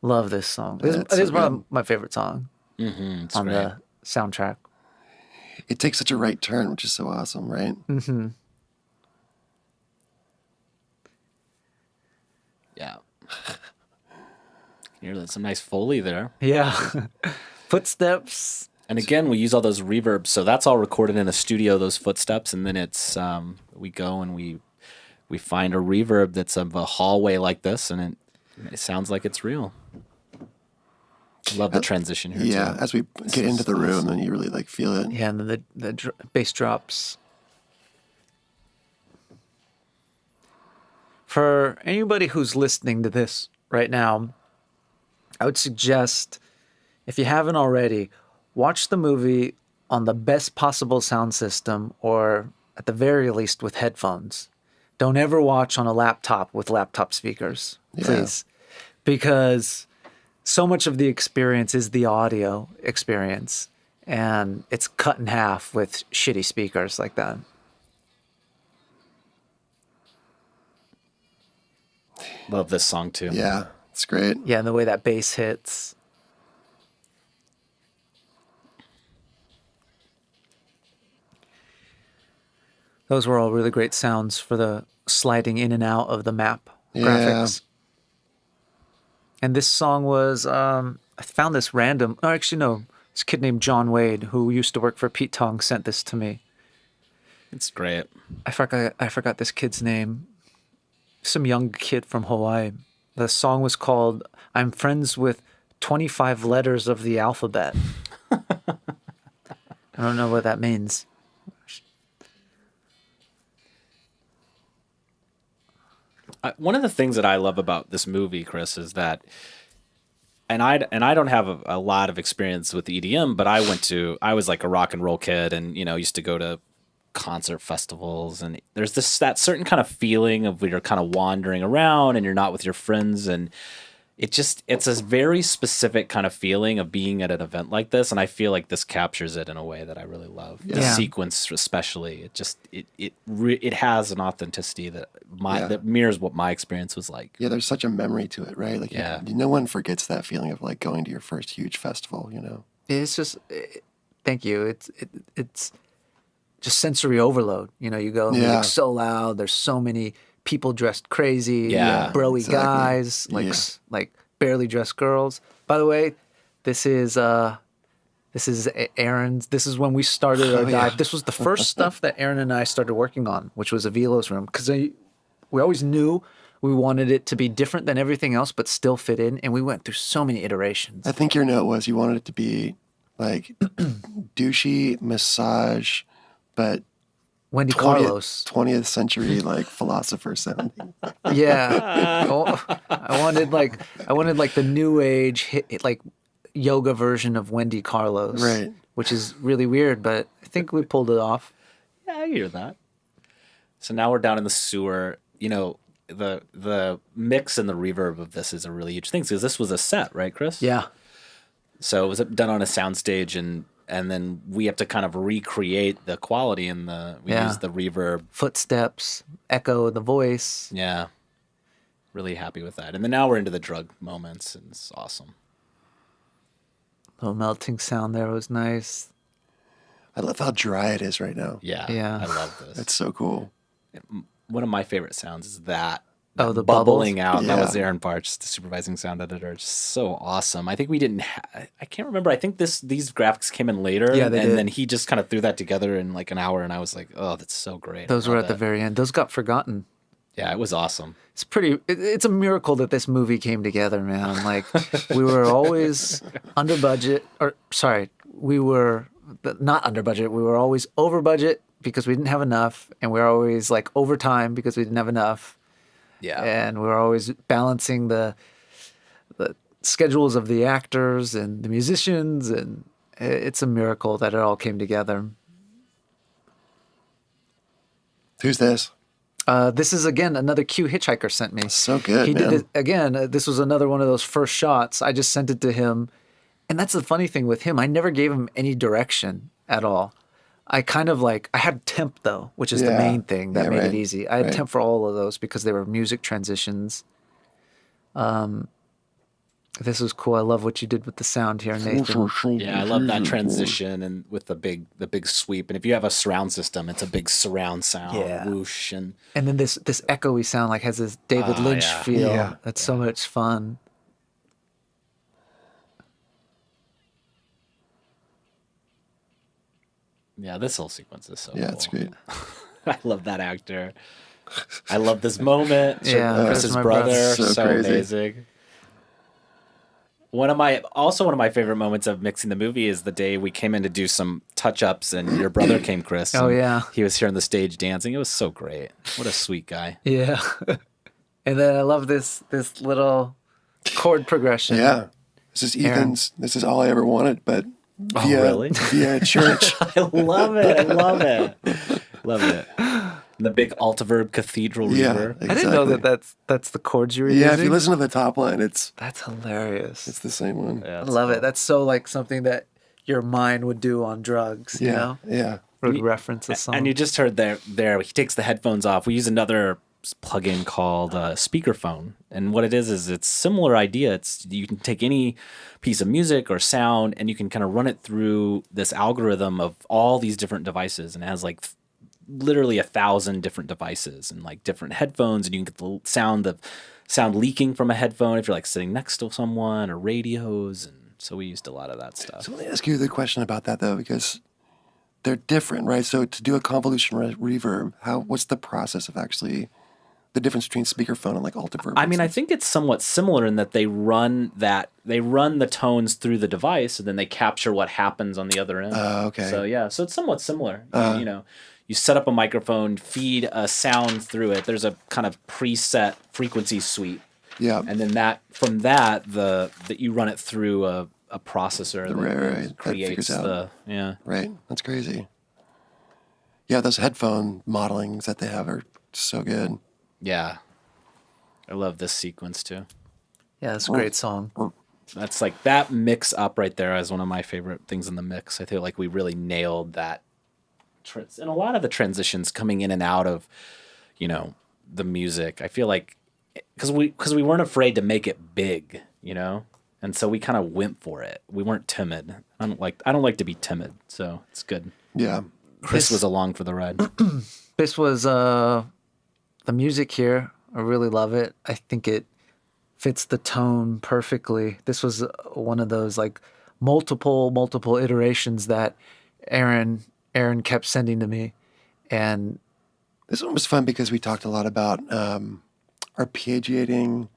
Love this song. It That's is so one good. of my favorite songs It's on great. the soundtrack. It takes such a right turn, which is so awesome, right? Mm-hmm. Yeah. Here's some nice Foley there. Yeah. Footsteps. And again, we use all those reverbs. So that's all recorded in a studio, those footsteps. And then it's, we go and we find a reverb that's of a hallway like this, and it sounds like it's real. I love the transition here. Yeah, too. as we get into the room, then you really like feel it. Yeah, and then the bass drops. For anybody who's listening to this right now, I would suggest, if you haven't already, watch the movie on the best possible sound system, or at the very least with headphones. Don't ever watch on a laptop with laptop speakers, please. Because so much of the experience is the audio experience, and it's cut in half with shitty speakers like that. Love this song too. Yeah, it's great. Yeah, and the way that bass hits. Those were all really great sounds for the sliding in and out of the map graphics. And this song was, I found this random, oh, actually, no, this kid named John Wade, who used to work for Pete Tong, sent this to me. It's great. I forgot this kid's name. Some young kid from Hawaii. The song was called "I'm Friends with 25 Letters of the Alphabet." I don't know what that means. One of the things that I love about this movie, Chris, is that, and I don't have a lot of experience with EDM, but I was like a rock and roll kid, and used to go to concert festivals, and there's that certain kind of feeling of when you're kind of wandering around and you're not with your friends, and it's a very specific kind of feeling of being at an event like this, and I feel like this captures it in a way that I really love. The sequence, especially, it has an authenticity that mirrors what my experience was like. Yeah, there's such a memory to it, right? Like, no one forgets that feeling of like going to your first huge festival. It's just, thank you. It's just sensory overload. You go, music's so loud. There's so many people dressed crazy, broy guys, like barely dressed girls. By the way, this is Aaron's. This is when we started our dive. This was the first stuff that Aaron and I started working on, which was a Velo's room, because we always knew we wanted it to be different than everything else, but still fit in. And we went through so many iterations. I think your note was you wanted it to be like douchey massage, but Wendy Carlos, 20th century like philosopher sounding. Yeah, I wanted like the new age like yoga version of Wendy Carlos, right? Which is really weird, but I think we pulled it off. Yeah, I hear that. So now we're down in the sewer. The mix and the reverb of this is a really huge thing, because this was a set, right, Chris? Yeah. So it was done on a soundstage, and then we have to kind of recreate the quality use the reverb. Footsteps, echo the voice. Yeah. Really happy with that. And then now we're into the drug moments, and it's awesome. Little melting sound there was nice. I love how dry it is right now. Yeah. I love this. It's so cool. One of my favorite sounds is that. The bubbling bubbles? out. Yeah. That was Aaron Parch, the supervising sound editor. Just so awesome. I think we didn't. I can't remember. I think these graphics came in later. Yeah, they did. Then he just kind of threw that together in like an hour, and I was like, "Oh, that's so great." Those were at the very end. Those got forgotten. Yeah, it was awesome. It's it's a miracle that this movie came together, man. Like, we were always under budget, we were not under budget. We were always over budget because we didn't have enough, and we were always like overtime because we didn't have enough. Yeah. And we were always balancing the schedules of the actors and the musicians, and it's a miracle that it all came together. Who's this? This is, again, another Q Hitchhiker sent me. So good, He man. did it again. This was another one of those first shots. I just sent it to him. And that's the funny thing with him. I never gave him any direction at all. I kind of I had temp though, which is the main thing that made it easy. I had temp for all of those because they were music transitions. This was cool. I love what you did with the sound here, Nathan. Yeah, I love that transition and with the big sweep. And if you have a surround system, it's a big surround sound, Yeah. whoosh, and And then this echoey sound like has this David Lynch yeah. feel. Yeah. That's so much fun. yeah, this whole sequence is so Yeah, cool. it's great. I love that actor. I love this moment. Yeah, Chris's that's my brother, brother. So so crazy. amazing. One of my favorite moments of mixing the movie is the day we came in to do some touch-ups and your brother came, Chris. Oh, and yeah. He was here on the stage dancing. It was so great. What a sweet guy. Yeah. And then I love this little chord progression. Yeah. This is Ethan's. This is all I ever wanted, but via, really? via church. I love it. I love it. Love it. And the big Altiverb Cathedral Yeah, reverb. exactly. I didn't know that's the chords you were Yeah, using. if you listen to the top line, it's That's hilarious. the same one. Yeah, I love it. That's so like something that your mind would do on drugs, you know? Yeah. Would reference a song. And you just heard there he takes the headphones off. We use another plugin called speakerphone, and what it is it's similar idea. It's you can take any piece of music or sound and you can kind of run it through this algorithm of all these different devices, and it has like literally 1,000 different devices and like different headphones, and you can get the sound leaking from a headphone if you're like sitting next to someone, or radios, and so we used a lot of that stuff. So let me ask you the question about that, though, because they're different, right? So to do a convolution reverb, what's the process of actually the difference between speakerphone and like Altiverb? I mean, I think it's somewhat similar in that they run the tones through the device and then they capture what happens on the other end. Okay. So yeah, so it's somewhat similar. You know, you set up a microphone, feed a sound through it. There's a kind of preset frequency suite, Yeah. and then from that you run it through a processor right. That creates figures out. yeah. Right. That's crazy. Yeah, those headphone modelings that they have are so good. Yeah. I love this sequence too. Yeah, it's a great song. That's like that mix up right there is one of my favorite things in the mix. I feel like we really nailed that. And a lot of the transitions coming in and out of, you know, the music. I feel like because we weren't afraid to make it big, you know, and so we kind of went for it. We weren't timid. I don't like to be timid, so it's good. Yeah. Chris was along for the ride. This was the music here. I really love it. I think it fits the tone perfectly. This was one of those like multiple iterations that Aaron kept sending to me, and This one was fun because we talked a lot about arpeggiating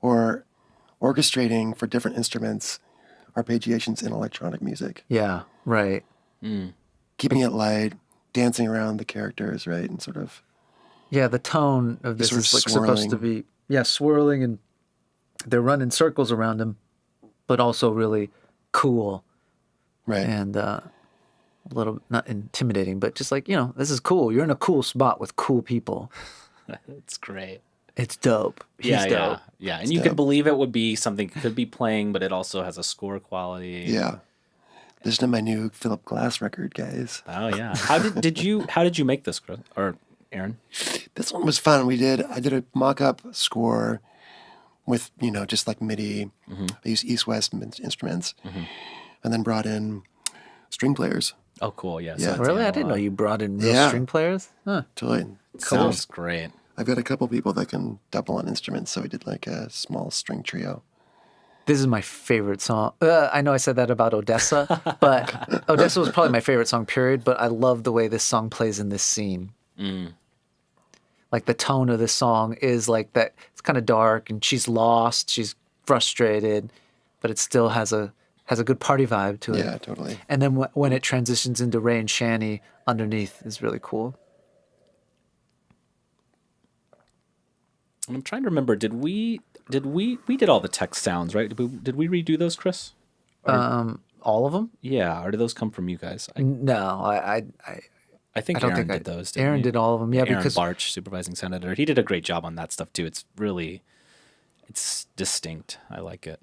or orchestrating for different instruments, arpeggiations in electronic music. yeah, right. Keeping it light, dancing around the characters, right? And sort of, Yeah, the tone of this Sort of is like supposed to be swirling, and they're running circles around him, but also really cool right. and a little not intimidating, but just like, you know, this is cool. You're in a cool spot with cool people. It's great. It's dope. He's Yeah, dope. yeah. And you could believe it would be something could be playing, but it also has a score quality. Yeah. Listen to my new Philip Glass record, guys. Oh yeah. How did you make this, Chris or Aaron? This one was fun. I did a mock-up score with, just like MIDI. I used East-West instruments and then brought in string players. Oh, cool. Yeah. Yeah. So Really? I didn't know you brought in real Yeah. string players. Huh. Totally. sounds great. I've got a couple people that can double on instruments, so we did like a small string trio. This is my favorite song. I know I said that about Odessa, but Odessa was probably my favorite song, period. But I love the way this song plays in this scene. Like the tone of this song is like that. It's kind of dark, and she's lost. She's frustrated, but it still has a good party vibe to it. Yeah, totally. And then when it transitions into Ray and Shani underneath is really cool. I'm trying to remember. Did we did all the text sounds, right? Did we redo those, Chris? All of them? Yeah. Or did those come from you guys? No, I think I don't Aaron think did those. Didn't Aaron he? did all of them. Yeah, Aaron because Barch, supervising sound editor, he did a great job on that stuff too. It's distinct. I like it.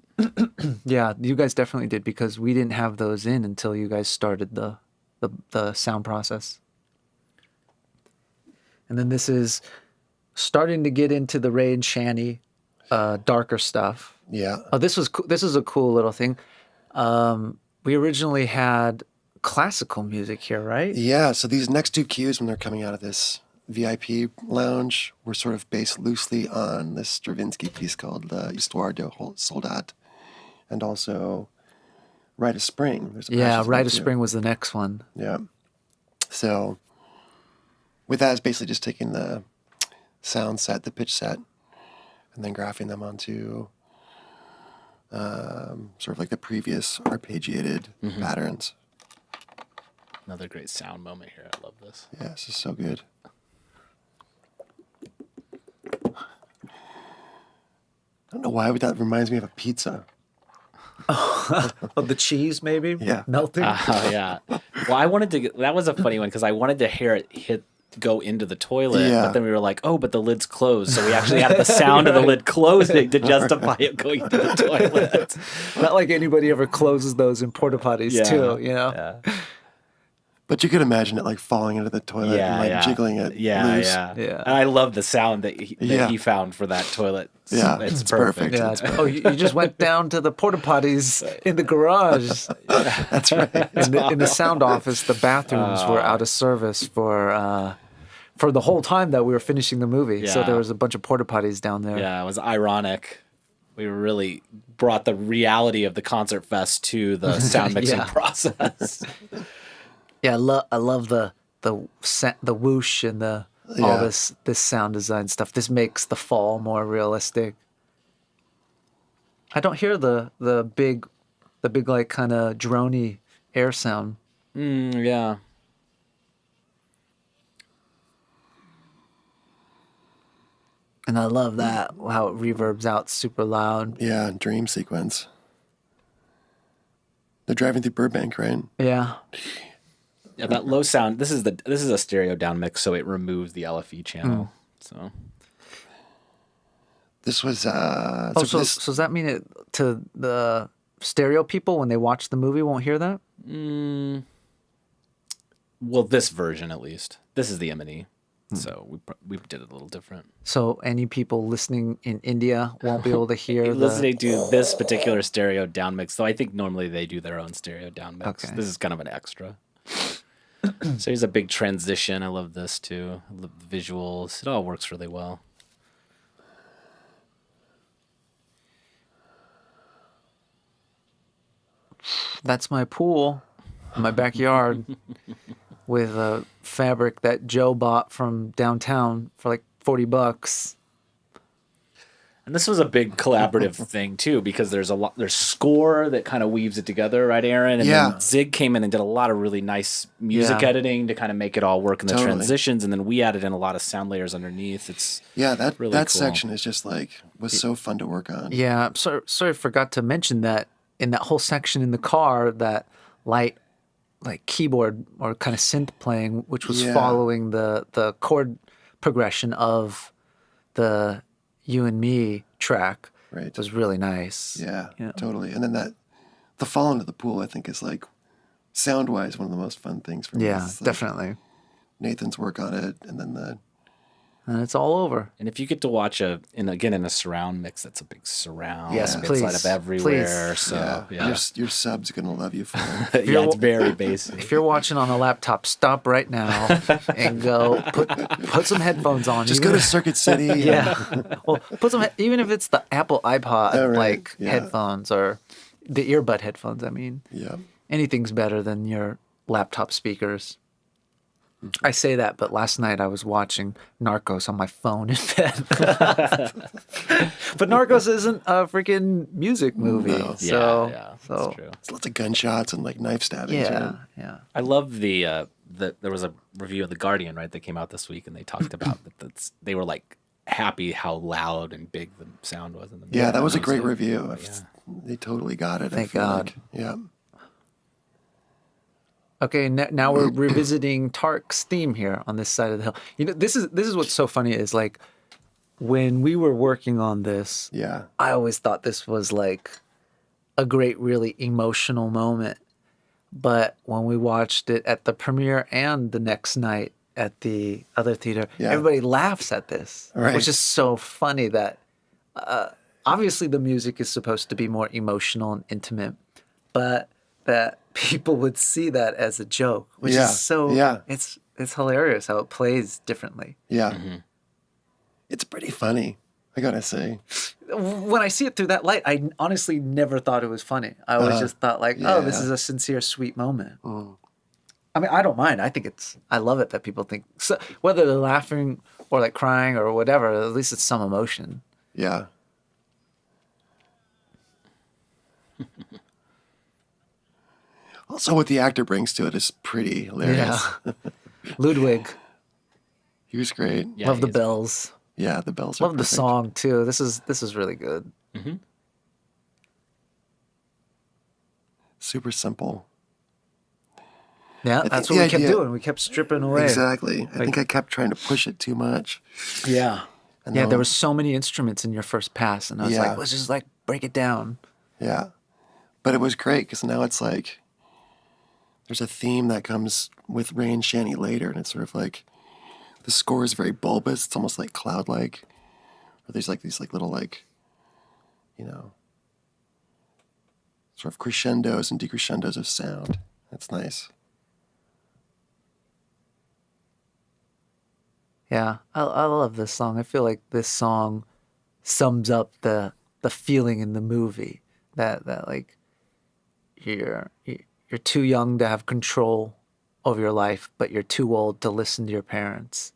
yeah, you guys definitely did because we didn't have those in until you guys started the sound process. And then this is starting to get into the Ray and Shani darker stuff. Yeah. Oh, this is a cool little thing. We originally had classical music here, right? Yeah. So these next two cues, when they're coming out of this VIP lounge, were sort of based loosely on this Stravinsky piece called Histoire de Soldat, and also Rite of Spring. There's a Yeah, passage in Rite there of too. Spring was the next one. Yeah. So with that, it's basically just taking the sound set, the pitch set, and then graphing them onto sort of like the previous arpeggiated patterns. Another great sound moment here. I love this. Yeah, this is so good. I don't know why, but that reminds me of a pizza. Oh, the cheese maybe? Yeah. Melting? Yeah. Well, I wanted to that was a funny one because I wanted to hear it go into the toilet, Yeah. but then we were like, oh, but the lid's closed. So we actually had the sound of the lid closing to justify it going into the toilet. Not like anybody ever closes those in porta potties too, you know? Yeah. But you could imagine it like falling into the toilet and like jiggling it loose. Yeah. Yeah. And I love the sound that he found for that toilet. Yeah, It's it's perfect. perfect. Yeah. You just went down to the porta potties in the garage. That's right. In the sound office, the bathrooms were out of service for the whole time that we were finishing the movie. So Yeah. there was a bunch of porta potties down there. Yeah, it was ironic. We really brought the reality of the concert fest to the sound mixing Yeah. process. Yeah, I love the whoosh and all Yeah. this sound design stuff. This makes the fall more realistic. I don't hear the big like kind of droney air sound. Yeah. And I love that how it reverbs out super loud. Yeah, dream sequence. They're driving through Burbank, right? Yeah. Yeah, that low sound. This is a stereo down mix, so it removes the LFE channel. So This was So this, does that mean to the stereo people when they watch the movie won't hear that? well, this version at least. This is the M&E, so we did it a little different. So any people listening in India won't be able to hear Listening to this particular stereo down mix, though I think normally they do their own stereo down mix. Okay. This is kind of an extra. So here's a big transition. I love this too. I love the visuals. It all works really well. That's my pool in my backyard with a fabric that Joe bought from downtown for like $40. And this was a big collaborative thing too, because there's score that kind of weaves it together, right, Aaron? And Yeah. then Zig came in and did a lot of really nice music Yeah. editing to kind of make it all work in the Totally. transitions, and then we added in a lot of sound layers underneath. It's that really that cool. section is just like was so fun to work on. Yeah, I'm sorry, I forgot to mention that in that whole section in the car, that light, like keyboard or kind of synth playing, which was Yeah. following the chord progression of the You and Me track, Right. was really nice. Yeah, Yeah. totally. And then the fall into the pool, I think, is like sound wise one of the most fun things for me. Yeah, It's like definitely. Nathan's work on it, and then And it's all over. and if you get to watch in a surround mix, that's a big surround. Yes, It's please, out of everywhere. please. So yeah, your sub's gonna love you for it. yeah, it's very basic. If you're watching on a laptop, stop right now and go put some headphones on. Just even go to if- Circuit City. and- Yeah. Well, put some even if it's the Apple iPod Oh, right. like Yeah. headphones or the earbud headphones. I mean, Yeah. anything's better than your laptop speakers. I say that, but last night I was watching Narcos on my phone in bed. But Narcos isn't a freaking music movie, No. so yeah, so that's true. It's lots of gunshots and like knife stabbings. yeah, Right? yeah. I love the there was a review of The Guardian, right, that came out this week, and they talked about they were like happy how loud and big the sound was in the movie. Yeah, that was a great So- review. Yeah. They totally got it. I Thank feel God. like. Yeah. Okay, now we're revisiting Tark's theme here on this side of the hill. You know, this is what's so funny is like when we were working on this, Yeah. I always thought this was like a great, really emotional moment. But when we watched it at the premiere and the next night at the other theater, Yeah. everybody laughs at this, Right. which is so funny that obviously the music is supposed to be more emotional and intimate, but that people would see that as a joke, which Yeah, is so yeah. it's hilarious how it plays differently. Yeah. It's pretty funny, I gotta say. When I see it through that light, I honestly never thought it was funny. I always just thought like, oh, this yeah. is a sincere, sweet moment. I mean, I don't mind. I love it that people think, so, whether they're laughing or like crying or whatever, at least it's some emotion. Yeah. Also, what the actor brings to it is pretty hilarious. Yeah. Ludwig, He was great. Yeah, love the he's- bells. Yeah, the bells are Love the perfect. song too. This is really good. Super simple. Yeah, think that's the what we kept idea- doing. We kept stripping away. Exactly. I think I kept trying to push it too much. Yeah. And Yeah, then- there were so many instruments in your first pass, and I was Yeah. like, let's just like break it down. Yeah. But it was great because now it's like there's a theme that comes with Rain Shanty later, and it's sort of like the score is very bulbous. It's almost like cloud-like. Or there's like these like little like, you know, sort of crescendos and decrescendos of sound. That's nice. Yeah, I love this song. I feel like this song sums up the feeling in the movie that like you're too young to have control over your life, but you're too old to listen to your parents,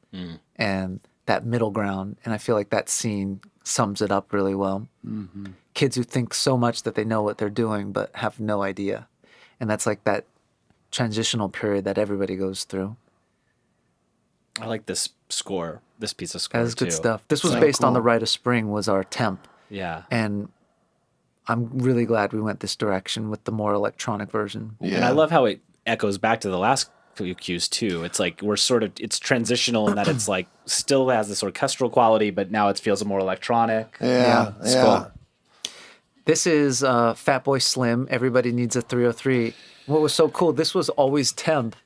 and that middle ground. And I feel like that scene sums it up really well. Kids who think so much that they know what they're doing, but have no idea, and that's like that transitional period that everybody goes through. I like this score, this piece of score That was too. good stuff. This was So based on the cool. Rite of Spring was our temp. Yeah. And I'm really glad we went this direction with the more electronic version. Yeah. And I love how it echoes back to the last few cues too. It's like we're sort of it's transitional in that it's like still has this orchestral quality, but now it feels more electronic. Yeah. it's Yeah. cool. This is Fatboy Slim. Everybody needs a 303. What was so cool? This was always temp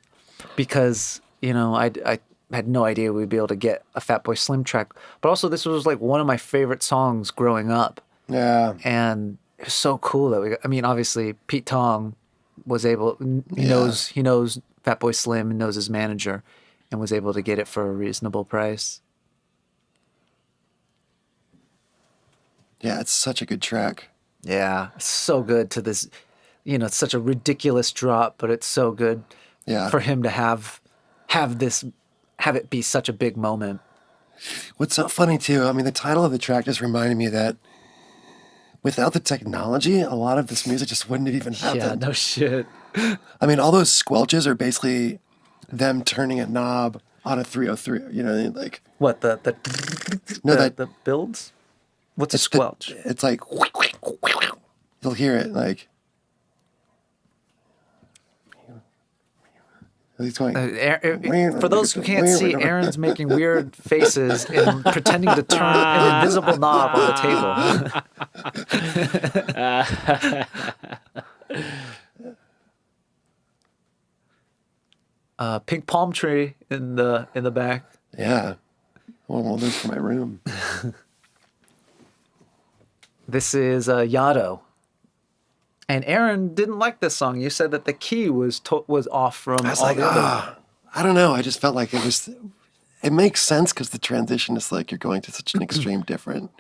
because I had no idea we'd be able to get a Fatboy Slim track. But also, this was like one of my favorite songs growing up. Yeah. And it was so cool that we got, I mean, obviously Pete Tong was able, he Yeah. knows Fatboy Slim and knows his manager and was able to get it for a reasonable price. Yeah. It's such a good track. Yeah, it's so good to this, it's such a ridiculous drop, but it's so good Yeah. for him to have it be such a big moment. What's so funny too, I mean, the title of the track just reminded me that without the technology, a lot of this music just wouldn't have even happened. Yeah, no shit. I mean, all those squelches are basically them turning a knob on a 303. You know, like What the No, the, that- the builds? What's a it's the- squelch? it's like you'll hear it like he's going. For those who can't see, Aaron's making weird faces and pretending to turn an invisible knob on the table. Pink palm tree in the back. Yeah. Well, this for my room. This is Yado. And Aaron didn't like this song. You said that the key was off from I was all like, the other. I don't know. I just felt like it makes sense because the transition is like you're going to such an extreme different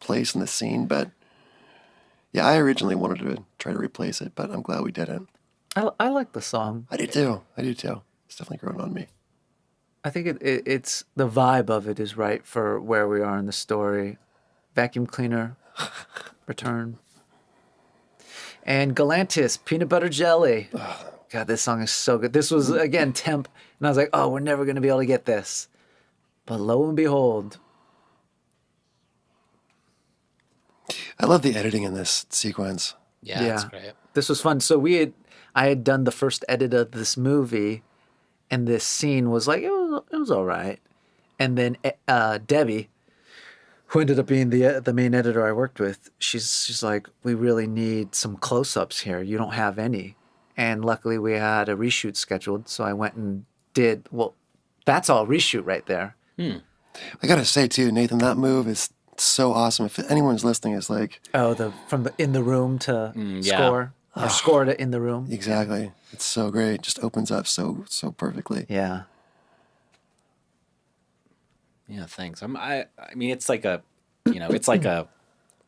place in the scene. But yeah, I originally wanted to try to replace it, but I'm glad we didn't. I like the song. I do too. It's definitely grown on me. I think it's the vibe of it is right for where we are in the story. Vacuum cleaner, return. And Galantis, peanut butter jelly. God, this song is so good. This was, again, temp. And I was like, oh, we're never going to be able to get this. But lo and behold. I love the editing in this sequence. Yeah, that's great. This was fun. So I had done the first edit of this movie, and this scene was like, it was all right. And then Debbie, who ended up being the main editor I worked with, she's like, we really need some close-ups here. You don't have any. And luckily we had a reshoot scheduled, so I went and did, well, that's all reshoot right there. I gotta say too, Nathan, that move is It's so awesome. If anyone's listening, it's like, Oh, from the in the room to yeah. score, or score to in the room. exactly. It's so great. Just opens up so perfectly. Yeah. Yeah, thanks. I mean, it's like a, it's like a,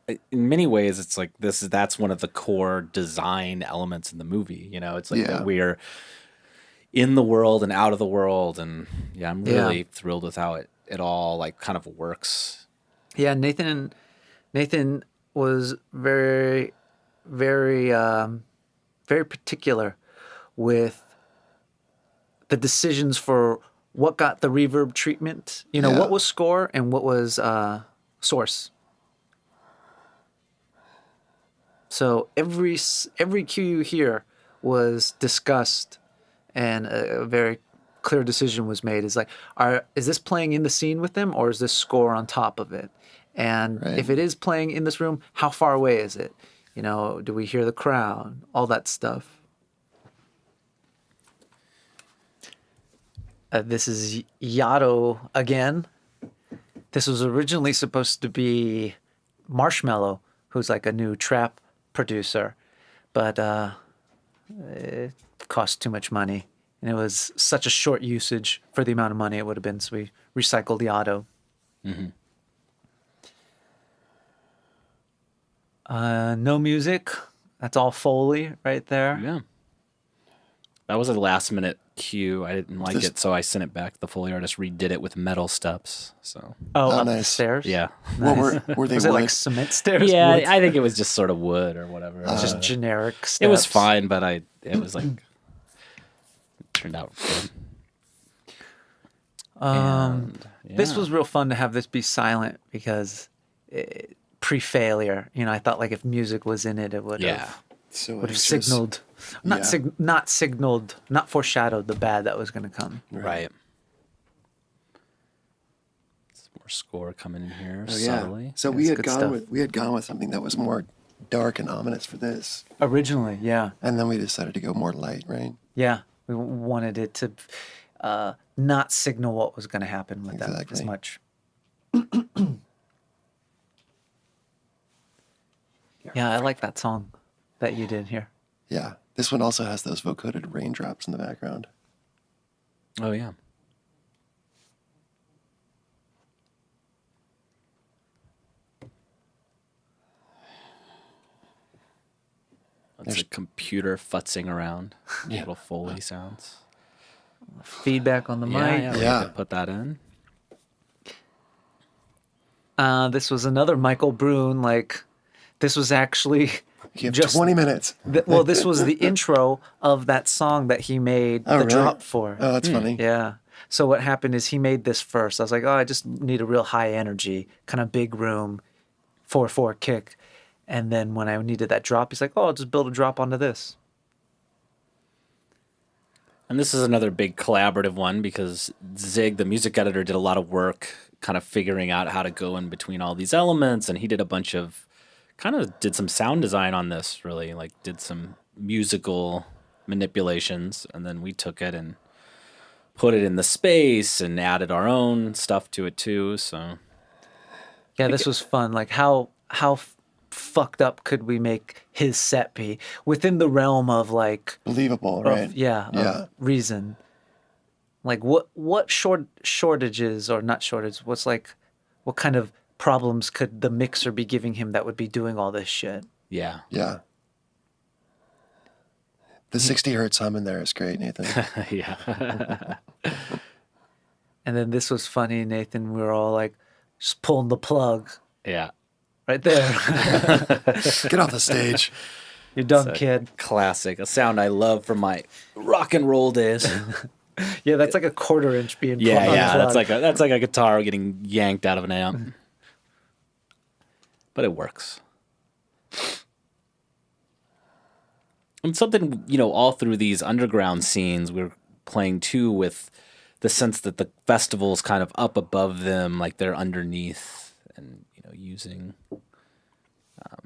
in many ways, it's like that's one of the core design elements in the movie. It's like Yeah. that we're in the world and out of the world, and yeah, I'm really thrilled with how it all like kind of works. Yeah, Nathan was very, very, very particular with the decisions for what got the reverb treatment. Yeah. What was score and what was source. So every cue you hear was discussed, and a very clear decision was made. Is like, is this playing in the scene with them, or is this score on top of it? And Right. if it is playing in this room, how far away is it? Do we hear the crowd? All that stuff. This is Yato again. This was originally supposed to be Marshmello, who's like a new trap producer, but it cost too much money, and it was such a short usage for the amount of money it would have been, so we recycled Yato. Mm-hmm. No music. That's all Foley right there. Yeah, that was a last minute cue. I didn't like This- it, so I sent it back. The Foley artist redid it with metal steps. So Oh, up the nice. stairs? yeah, What were they Was it wood? like cement stairs? yeah. Wood? I think it was just sort of wood or whatever. Just generic steps. It was fine, but it was like it turned out good. And, This yeah. was real fun to have this be silent because pre-failure, I thought like if music was in it, it would have So would have anxious. signaled, not Yeah. not signaled, not foreshadowed the bad that was going to come. right. Some more score coming in here Oh, yeah. subtly. So It's good stuff. we had gone with something that was more dark and ominous for this, Originally, yeah, and then we decided to go more light, right? yeah, we wanted it to not signal what was going to happen with that as Exactly. much. Yeah, I like that song that you did here. Yeah. This one also has those vocoded raindrops in the background. Oh yeah. That's There's- a computer futzing around. Little Foley sounds. Feedback on the Yeah, mic. yeah, we Yeah. could put that in. This was another Michael Brune. Like, this was actually You have just 20 minutes. well, this was the intro of that song that he made Oh, the really? drop for. Oh, that's funny. Yeah. So what happened is he made this first. I was like, oh, I just need a real high energy, kind of big room, 4/4 kick. And then when I needed that drop, he's like, oh, I'll just build a drop onto this. And this is another big collaborative one because Zig, the music editor, did a lot of work kind of figuring out how to go in between all these elements. And he did a bunch of, kind of did some sound design on this, really, like did some musical manipulations. And then we took it and put it in the space and added our own stuff to it too. So Yeah, this was fun. Like, how fucked up could we make his set be within the realm of like Believable, right? of reason. Like what shortages or not shortages, what kind of problems could the mixer be giving him that would be doing all this shit? yeah. Yeah. The 60 hertz hum in there is great, Nathan. Yeah. And then this was funny, Nathan. We were all like just pulling the plug Yeah. right there. Get off the stage. You're done, It's a kid. Classic. A sound I love from my rock and roll days. Yeah, that's like a 1/4 inch being Yeah, plugged. yeah. That's like a guitar getting yanked out of an amp. But it works. And something, all through these underground scenes, we're playing too with the sense that the festival's kind of up above them, like they're underneath and, using.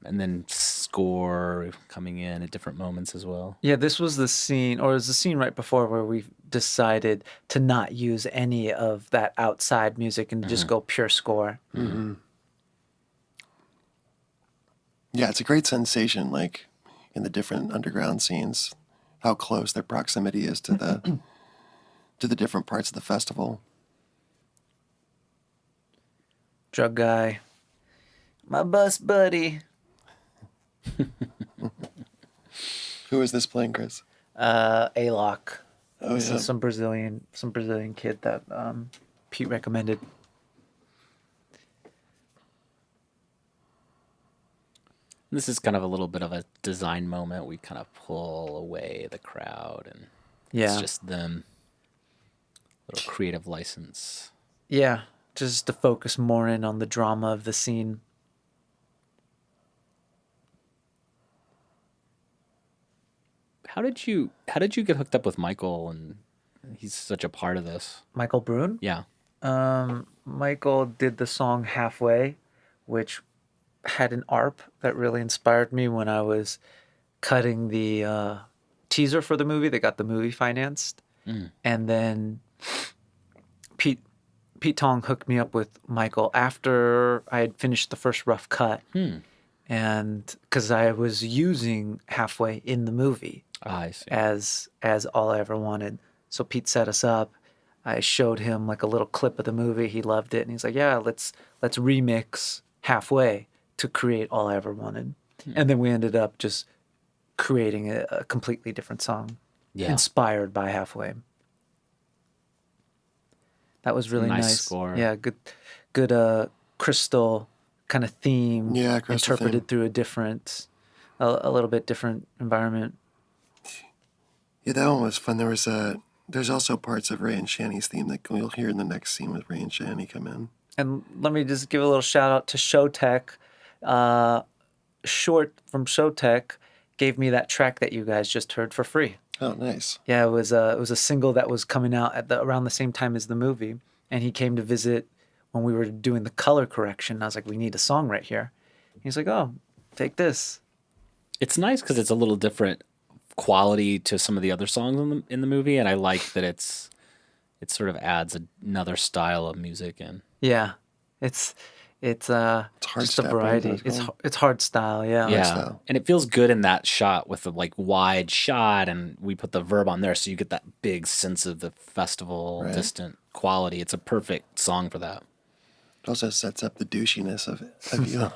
And then score coming in at different moments as well. Yeah, this was the scene, or it was the scene right before where we decided to not use any of that outside music and just go pure score. Yeah, it's a great sensation, like in the different underground scenes, how close their proximity is to the different parts of the festival. Drug guy, my bus buddy. Who is this playing, Chris? Alok. Oh This yeah. is some Brazilian kid that Pete recommended. This is kind of a little bit of a design moment. We kind of pull away the crowd, and it's Yeah. just them. Little creative license. Yeah, just to focus more in on the drama of the scene. How did you get hooked up with Michael? And he's such a part of this. Michael Brune? Yeah. Michael did the song Halfway, which had an ARP that really inspired me when I was cutting the teaser for the movie. They got the movie financed. And then Pete Tong hooked me up with Michael after I had finished the first rough cut. And because I was using Halfway in the movie I see. as all I ever wanted. So Pete set us up. I showed him like a little clip of the movie. He loved it, and he's like, "Yeah, let's remix Halfway to create All I Ever Wanted." And then we ended up just creating a completely different song, Yeah. inspired by Halfway. That was really Nice nice. score. Yeah, good crystal kind of theme. Yeah, crystal interpreted theme. through a little bit different environment. Yeah, that one was fun. There's also parts of Ray and Shani's theme that you'll hear in the next scene with Ray and Shani come in. And let me just give a little shout out to Showtech. Short from Showtech gave me that track that you guys just heard for free. Oh, nice. Yeah, it was a single that was coming out around the same time as the movie, and he came to visit when we were doing the color correction. I was like, "We need a song right here." He's like, "Oh, take this." It's nice because it's a little different quality to some of the other songs in the movie, and I like that it sort of adds another style of music in. Yeah, it's just a hardstyle, variety. right? It's hard style. Yeah. Yeah, style. and it feels good in that shot with the like wide shot, and we put the verb on there, so you get that big sense of the festival, Right. distant quality. It's a perfect song for that. It also sets up the douchiness of you.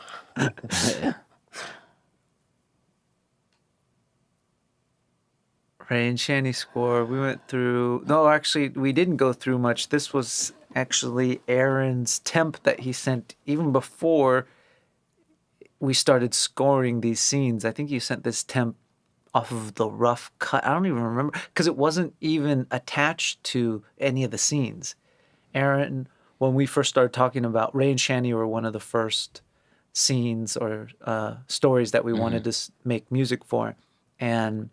Ray and Shani score. We went through. No, actually, we didn't go through much. This was actually Aaron's temp that he sent even before we started scoring these scenes. I think you sent this temp off of the rough cut. I don't even remember because it wasn't even attached to any of the scenes. Aaron, when we first started talking about Ray and Shani, were one of the first scenes or stories that we wanted to make music for, and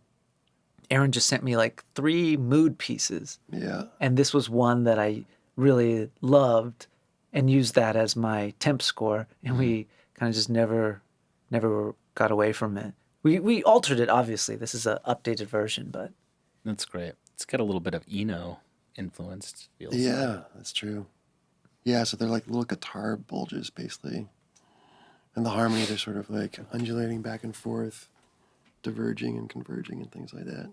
Aaron just sent me like 3 mood pieces. Yeah. And this was one that I really loved and used that as my temp score. And we kind of just never got away from it. We altered it, obviously. This is an updated version, but That's great. It's got a little bit of Eno influence. It feels. Yeah, that's true. Yeah, so they're like little guitar bulges, basically. And the harmonies are sort of like undulating back and forth, diverging and converging and things like that.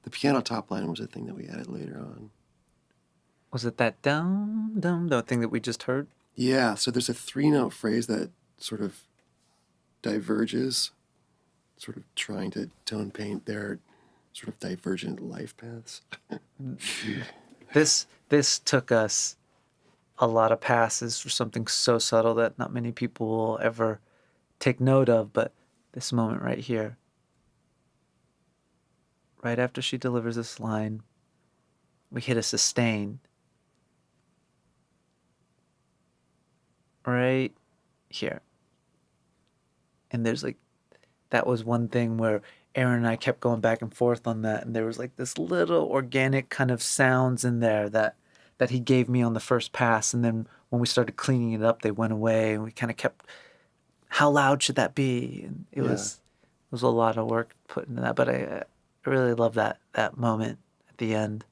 The piano top line was a thing that we added later on. was it that dum dum dum thing that we just heard? Yeah, so there's a 3-note phrase that sort of diverges, sort of trying to tone paint their sort of divergent life paths. This took us a lot of passes for something so subtle that not many people will ever take note of, but this moment right here, right after she delivers this line, we hit a sustain. Right here. And there's like, that was one thing where Aaron and I kept going back and forth on that. And there was like this little organic kind of sounds in there that he gave me on the first pass. And then when we started cleaning it up, they went away and we kind of kept, how loud should that be? And it was a lot of work put into that. But I really love that moment at the end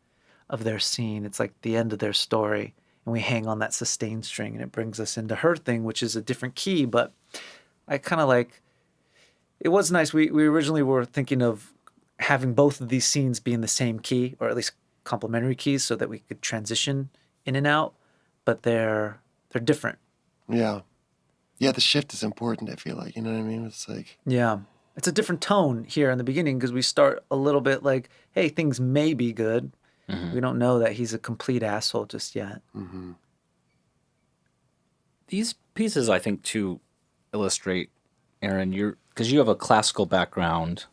of their scene. It's like the end of their story. And we hang on that sustain string and it brings us into her thing, which is a different key, but I kind of like. It was nice. We originally were thinking of having both of these scenes be in the same key, or at least complementary keys, so that we could transition in and out. But they're different. Yeah. Yeah, the shift is important, I feel like. You know what I mean? It's like, Yeah. It's a different tone here in the beginning because we start a little bit like, hey, things may be good. We don't know that he's a complete asshole just yet. These pieces, I think, too, illustrate, Aaron, because you have a classical background,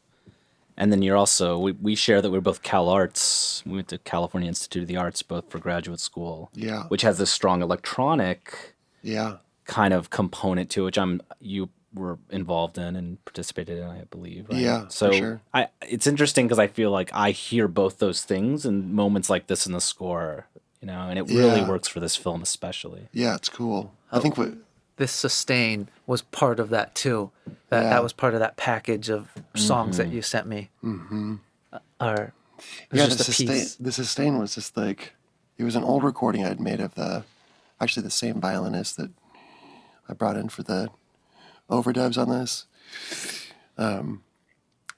and then you're also, we share that we're both Cal Arts. We went to California Institute of the Arts, both for graduate school. Yeah. Which has this strong electronic yeah. kind of component to it, which you were involved in and participated in, I believe. Right? Yeah, so for sure. It's interesting because I feel like I hear both those things in moments like this in the score, and it really works for this film especially. Yeah, it's cool. I think what This sustain was part of that too. That was part of that package of songs that you sent me. Or the just a piece. sustain was just like, it was an old recording I'd made of the same violinist that I brought in for the overdubs on this.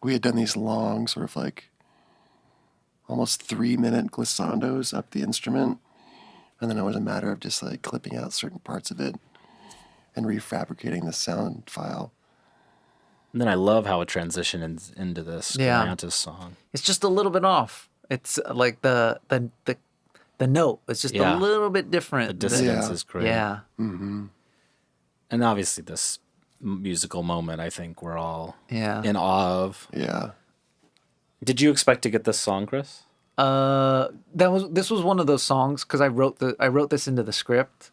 We had done these long, sort of like almost 3-minute glissandos up the instrument, and then it was a matter of just like clipping out certain parts of it and refabricating the sound file. And then I love how it transitions into this Galantis song. It's just a little bit off. It's like the note. It's just a little bit different. The dissonance is great. Yeah. Mm-hmm. And obviously this musical moment, I think we're all in awe of. Yeah. Did you expect to get this song, Chris? This was one of those songs because I wrote this into the script.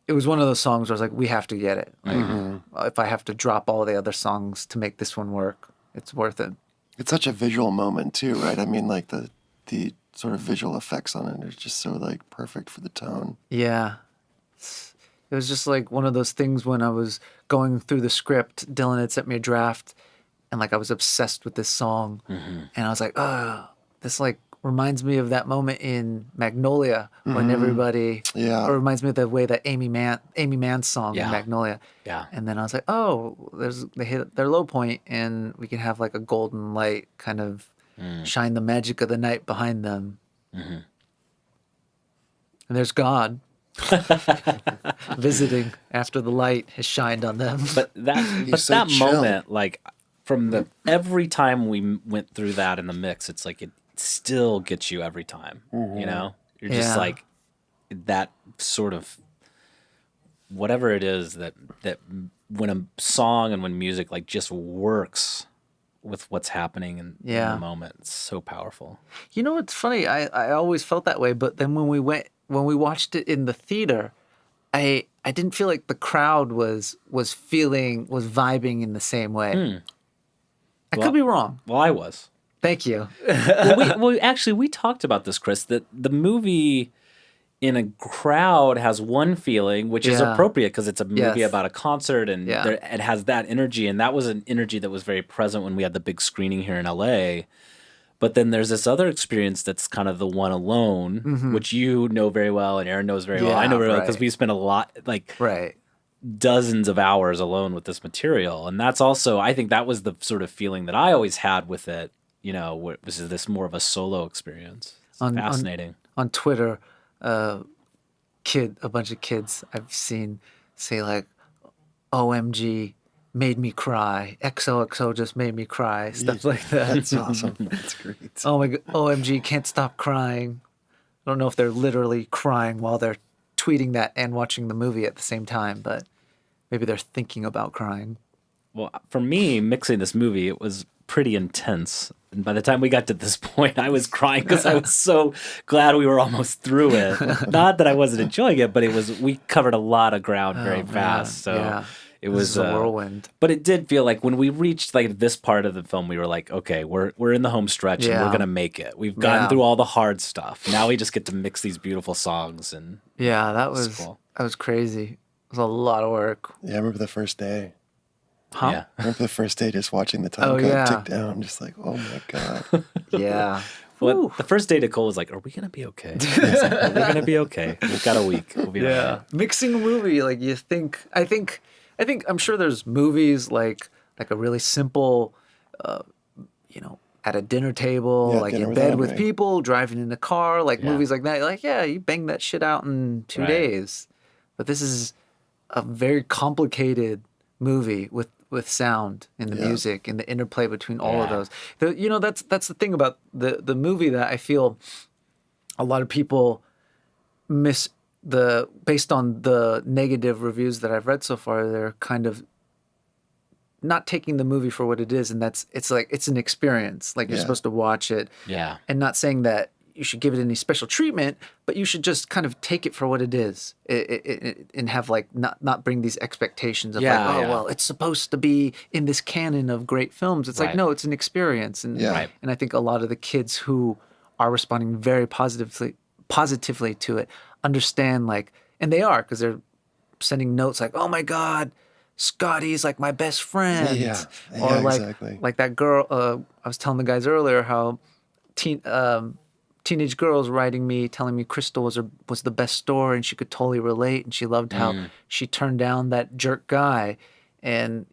It was one of those songs where I was like, we have to get it. Like, if I have to drop all the other songs to make this one work, it's worth it. It's such a visual moment too, right? I mean, like the sort of visual effects on it are just so like perfect for the tone. Yeah. It was just like one of those things when I was going through the script, Dylan had sent me a draft and like I was obsessed with this song. And I was like, oh, this like reminds me of that moment in Magnolia when everybody, or reminds me of the way that Amy Mann's song in Magnolia. Yeah. And then I was like, oh, they hit their low point and we can have like a golden light kind of shine the magic of the night behind them. And there's God visiting after the light has shined on them. But that moment, like from every time we went through that in the mix, it's like it still gets you every time. You're just like that sort of whatever it is that when a song and when music like just works with what's happening in the moment, it's so powerful. You know what's funny? I always felt that way, but then when we watched it in the theater, I didn't feel like the crowd was vibing in the same way. I could be wrong. Well, I was. Thank you. We talked about this, Chris, that the movie in a crowd has one feeling, which is appropriate because it's a movie about a concert and it has that energy. And that was an energy that was very present when we had the big screening here in LA. But then there's this other experience that's kind of the one alone, which you know very well and Aaron knows very well. I know very well because we spent a lot, dozens of hours alone with this material. And that's also, I think that was the sort of feeling that I always had with it. Was this more of a solo experience? It's fascinating. On Twitter, a bunch of kids I've seen say like, OMG made me cry. XOXO just made me cry. Stuff like that. That's awesome. That's great. Oh my God, OMG can't stop crying. I don't know if they're literally crying while they're tweeting that and watching the movie at the same time, but maybe they're thinking about crying. Well, for me, mixing this movie, it was pretty intense. And by the time we got to this point, I was crying because I was so glad we were almost through it. Not that I wasn't enjoying it, but we covered a lot of ground very fast. So it was a whirlwind. But it did feel like when we reached like this part of the film, we were like, okay, we're in the home stretch and we're gonna make it. We've gotten through all the hard stuff. Now we just get to mix these beautiful songs and that was cool. That was crazy. It was a lot of work. Yeah, I remember the first day. Huh? Yeah. I remember the first day just watching the time code tick down, just like, oh my God. Yeah. Well, the first day Nicole was like, "Are we gonna be okay? I was like, are we gonna be okay? We've got a week. We'll be all right." Mixing a movie, like you think, I think, I'm sure there's movies like a really simple, at a dinner table, Yeah, like dinner in with bed Andre. with people, driving in a car, like Yeah. movies like that. Like, yeah, you bang that shit out in 2 Right. days. But this is a very complicated movie with sound and the Yeah. music and the interplay between all of Yeah. those. That's the thing about the movie that I feel a lot of people miss based on the negative reviews that I've read so far. They're kind of not taking the movie for what it is, and it's an experience. Like you're Yeah. supposed to watch it, Yeah. and not saying that you should give it any special treatment, but you should just kind of take it for what it is, and have like not bring these expectations of Yeah, like, oh yeah. well, it's supposed to be in this canon of great films. It's like Right. no, it's an experience, and Yeah. Right. and I think a lot of the kids who are responding very positively to it understand, like, and they are, because they're sending notes like, oh my god, Scotty's like my best friend. Yeah. Or Yeah, like exactly. like that girl, I was telling the guys earlier how teenage girls writing me telling me Crystal was the best story and she could totally relate, and she loved how she turned down that jerk guy, and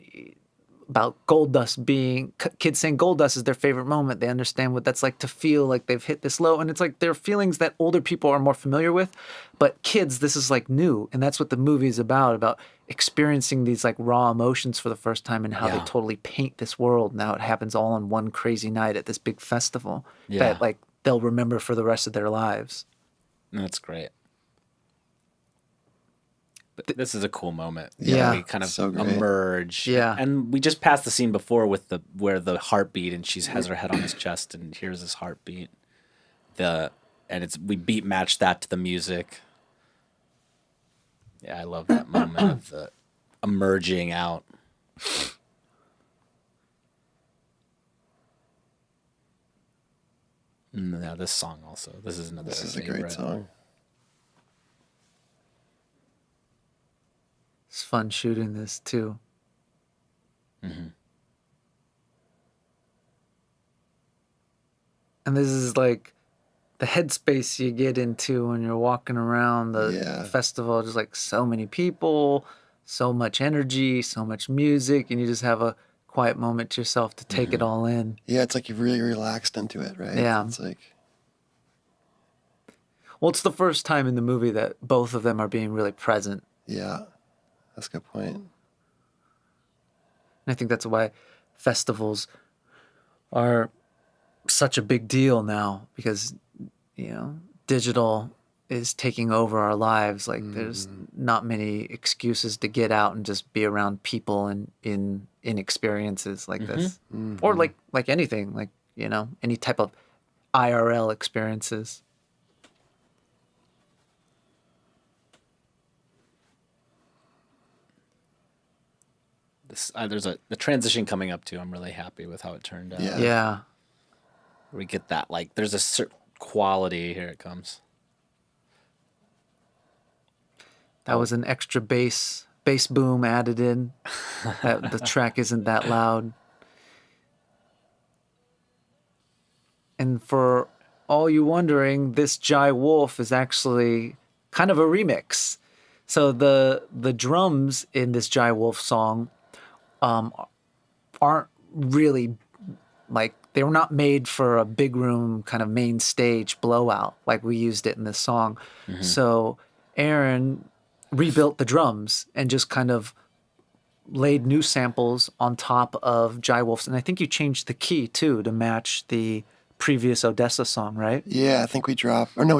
about gold dust being kids saying gold dust is their favorite moment. They understand what that's like to feel like they've hit this low, and it's like they're feelings that older people are more familiar with, but kids, this is like new, and that's what the movie is about experiencing these like raw emotions for the first time, and how they Yeah. totally paint this world. Now it happens all on one crazy night at this big festival Yeah. that like they'll remember for the rest of their lives. That's great. But this is a cool moment. Yeah. We kind of So great. emerge. Yeah. And we just passed the scene before with where the heartbeat, and she has her head on his chest and hears his heartbeat. We beat match that to the music. Yeah, I love that moment of the emerging out. Now this song also. This is another This is a favorite. great song. It's fun shooting this too. And this is like the headspace you get into when you're walking around the Yeah. festival. Just like so many people, so much energy, so much music, and you just have a quiet moment to yourself to take it all in. Yeah, it's like you've really relaxed into it, right? Yeah. It's like, Well, it's the first time in the movie that both of them are being really present. yeah, that's a good point. And I think that's why festivals are such a big deal now, because, digital is taking over our lives. Like there's not many excuses to get out and just be around people and in experiences like this. Or like anything, like, any type of IRL experiences. There's the transition coming up too. I'm really happy with how it turned out. Yeah. Yeah. We get that, like, there's a certain quality. Here it comes. That was an extra bass boom added in. That the track isn't that loud. And for all you wondering, this Jai Wolf is actually kind of a remix. So the drums in this Jai Wolf song aren't really like, they were not made for a big room kind of main stage blowout like we used it in this song. So Aaron rebuilt the drums and just kind of laid new samples on top of Jai Wolf's. And I think you changed the key too to match the previous Odessa song, right? Yeah, I think we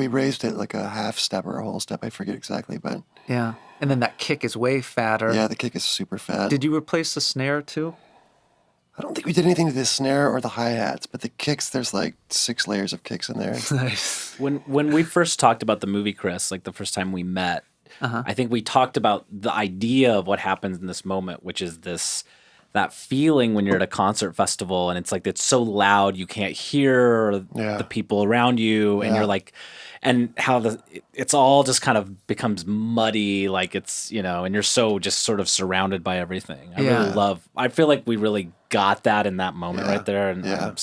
raised it like a half step or a whole step. I forget exactly, but Yeah. And then that kick is way fatter. yeah, the kick is super fat. Did you replace the snare too? I don't think we did anything to the snare or the hi-hats, but the kicks, there's like 6 layers of kicks in there. Nice. When we first talked about the movie, Chris, like the first time we met, I think we talked about the idea of what happens in this moment, which is that feeling when you're at a concert festival and it's like it's so loud you can't hear Yeah. the people around you, and Yeah. you're like, and how it's all just kind of becomes muddy, like it's, and you're so just sort of surrounded by everything. I feel like we really got that in that moment Yeah. right there, and Yeah. I'm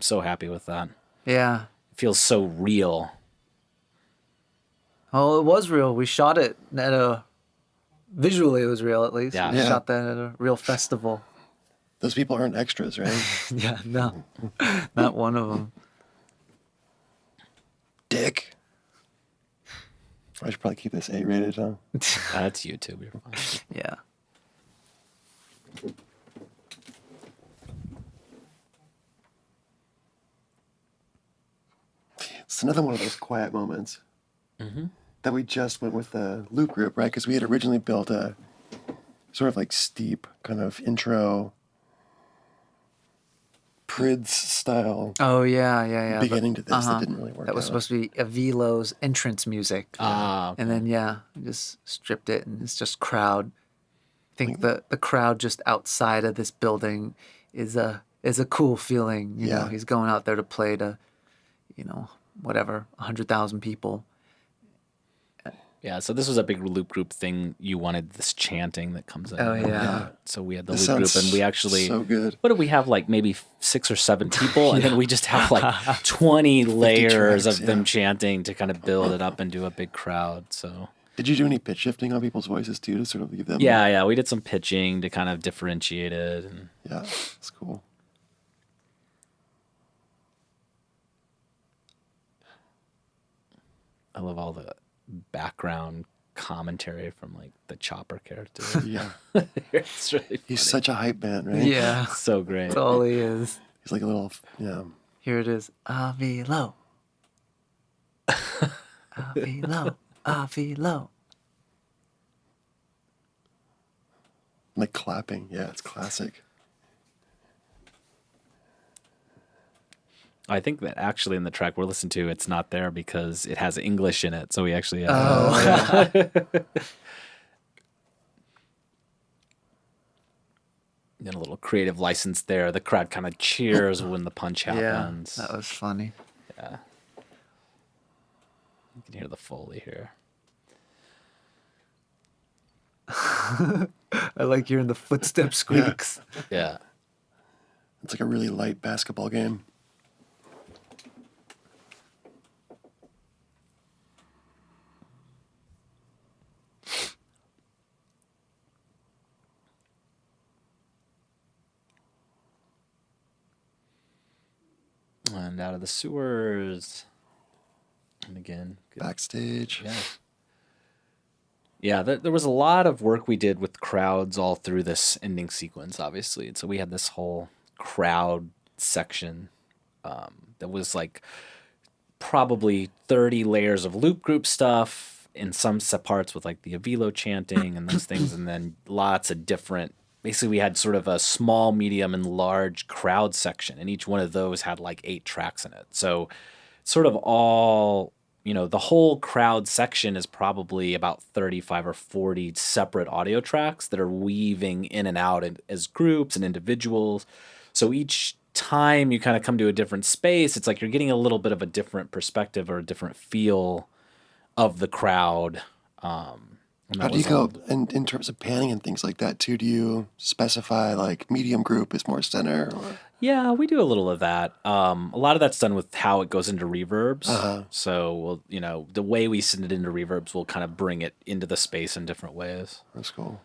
so happy with that. Yeah. feels so real. Oh, it was real. We shot it at a visually. It was real, at least. Yeah. We Yeah. shot that at a real festival. Those people aren't extras, right? Yeah, no, not one of them. Dick. I should probably keep this 8 rated, huh? That's YouTube. You're fine. Yeah. It's another one of those quiet moments that we just went with the loop group, right? Because we had originally built a sort of like steep kind of intro Prids style Oh yeah. beginning to this that didn't really work That was out. supposed to be Avilo's entrance music. Okay. And then we just stripped it, and it's just crowd. I think the crowd just outside of this building is a cool feeling. You know, Yeah. he's going out there to play to, whatever, 100,000 people. Yeah, so this was a big loop group thing. You wanted this chanting that comes in. Oh, yeah. So we had the This loop group, sounds and we actually so good. What did we have? Like maybe 6 or 7 people, and then we just have like 20 layers tracks, of them chanting to kind of build it up into a big crowd. So Did you do any pitch shifting on people's voices too to sort of give them? yeah, we did some pitching to kind of differentiate it. And Yeah, that's cool. I love all the background commentary from like the Chopper character. Yeah. It's really funny. He's such a hype man, right? Yeah, So great. that's all he is. He's like a little, Here it is. Avilo. Avilo. Avilo. like clapping. Yeah, it's classic. I think that actually in the track we're listening to, it's not there because it has English in it. So we actually have then a little creative license there. The crowd kind of cheers when the punch Yeah, happens. that was funny. You can hear the Foley here. I like hearing the footstep squeaks. Yeah. It's like a really light basketball game. And out of the sewers. And again, good. Backstage. Yeah. Yeah, there was a lot of work we did with crowds all through this ending sequence, obviously. And so we had this whole crowd section that was like probably 30 layers of loop group stuff in some parts with like the Avilo chanting and those things. And then lots of different, basically we had sort of a small, medium, and large crowd section. And each one of those had like 8 tracks in it. So sort of all... the whole crowd section is probably about 35 or 40 separate audio tracks that are weaving in and out as groups and individuals. So each time you kind of come to a different space, it's like you're getting a little bit of a different perspective or a different feel of the crowd. And How that do you was all- go in terms of panning and things like that too? Do you specify like medium group is more center? Or? Yeah, we do a little of that. A lot of that's done with how it goes into reverbs. So we'll, the way we send it into reverbs will kind of bring it into the space in different ways. That's cool.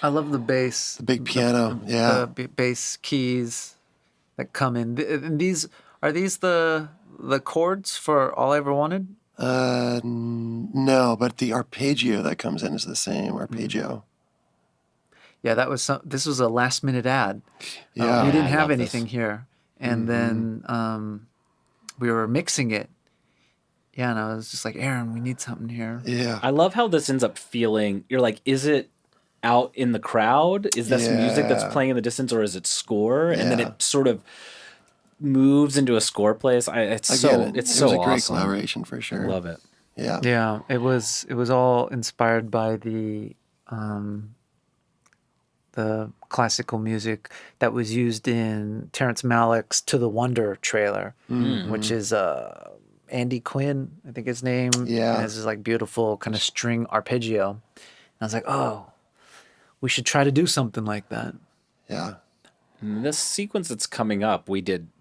I love the bass. The big piano. Yeah. The bass keys that come in. And these are these the chords for All I Ever Wanted? No, but the arpeggio that comes in is the same arpeggio. Yeah, this was a last minute ad. Yeah. We didn't I have love anything this. here, and then we were mixing it. Yeah, and I was just like, Aaron, we need something here. Yeah. I love how this ends up feeling. You're like, is it out in the crowd? Is this music that's Yeah. playing in the distance, or is it score? And then Yeah. it sort of moves into a score place. It's Again, it's it so was a great awesome. collaboration for I sure. love it. Yeah. Yeah, it was all inspired by the classical music that was used in Terrence Malick's To the Wonder trailer, which is Andy Quinn, I think his name. Yeah. And it's this like beautiful kind of string arpeggio. And I was like, oh, we should try to do something like that. Yeah. And this sequence that's coming up,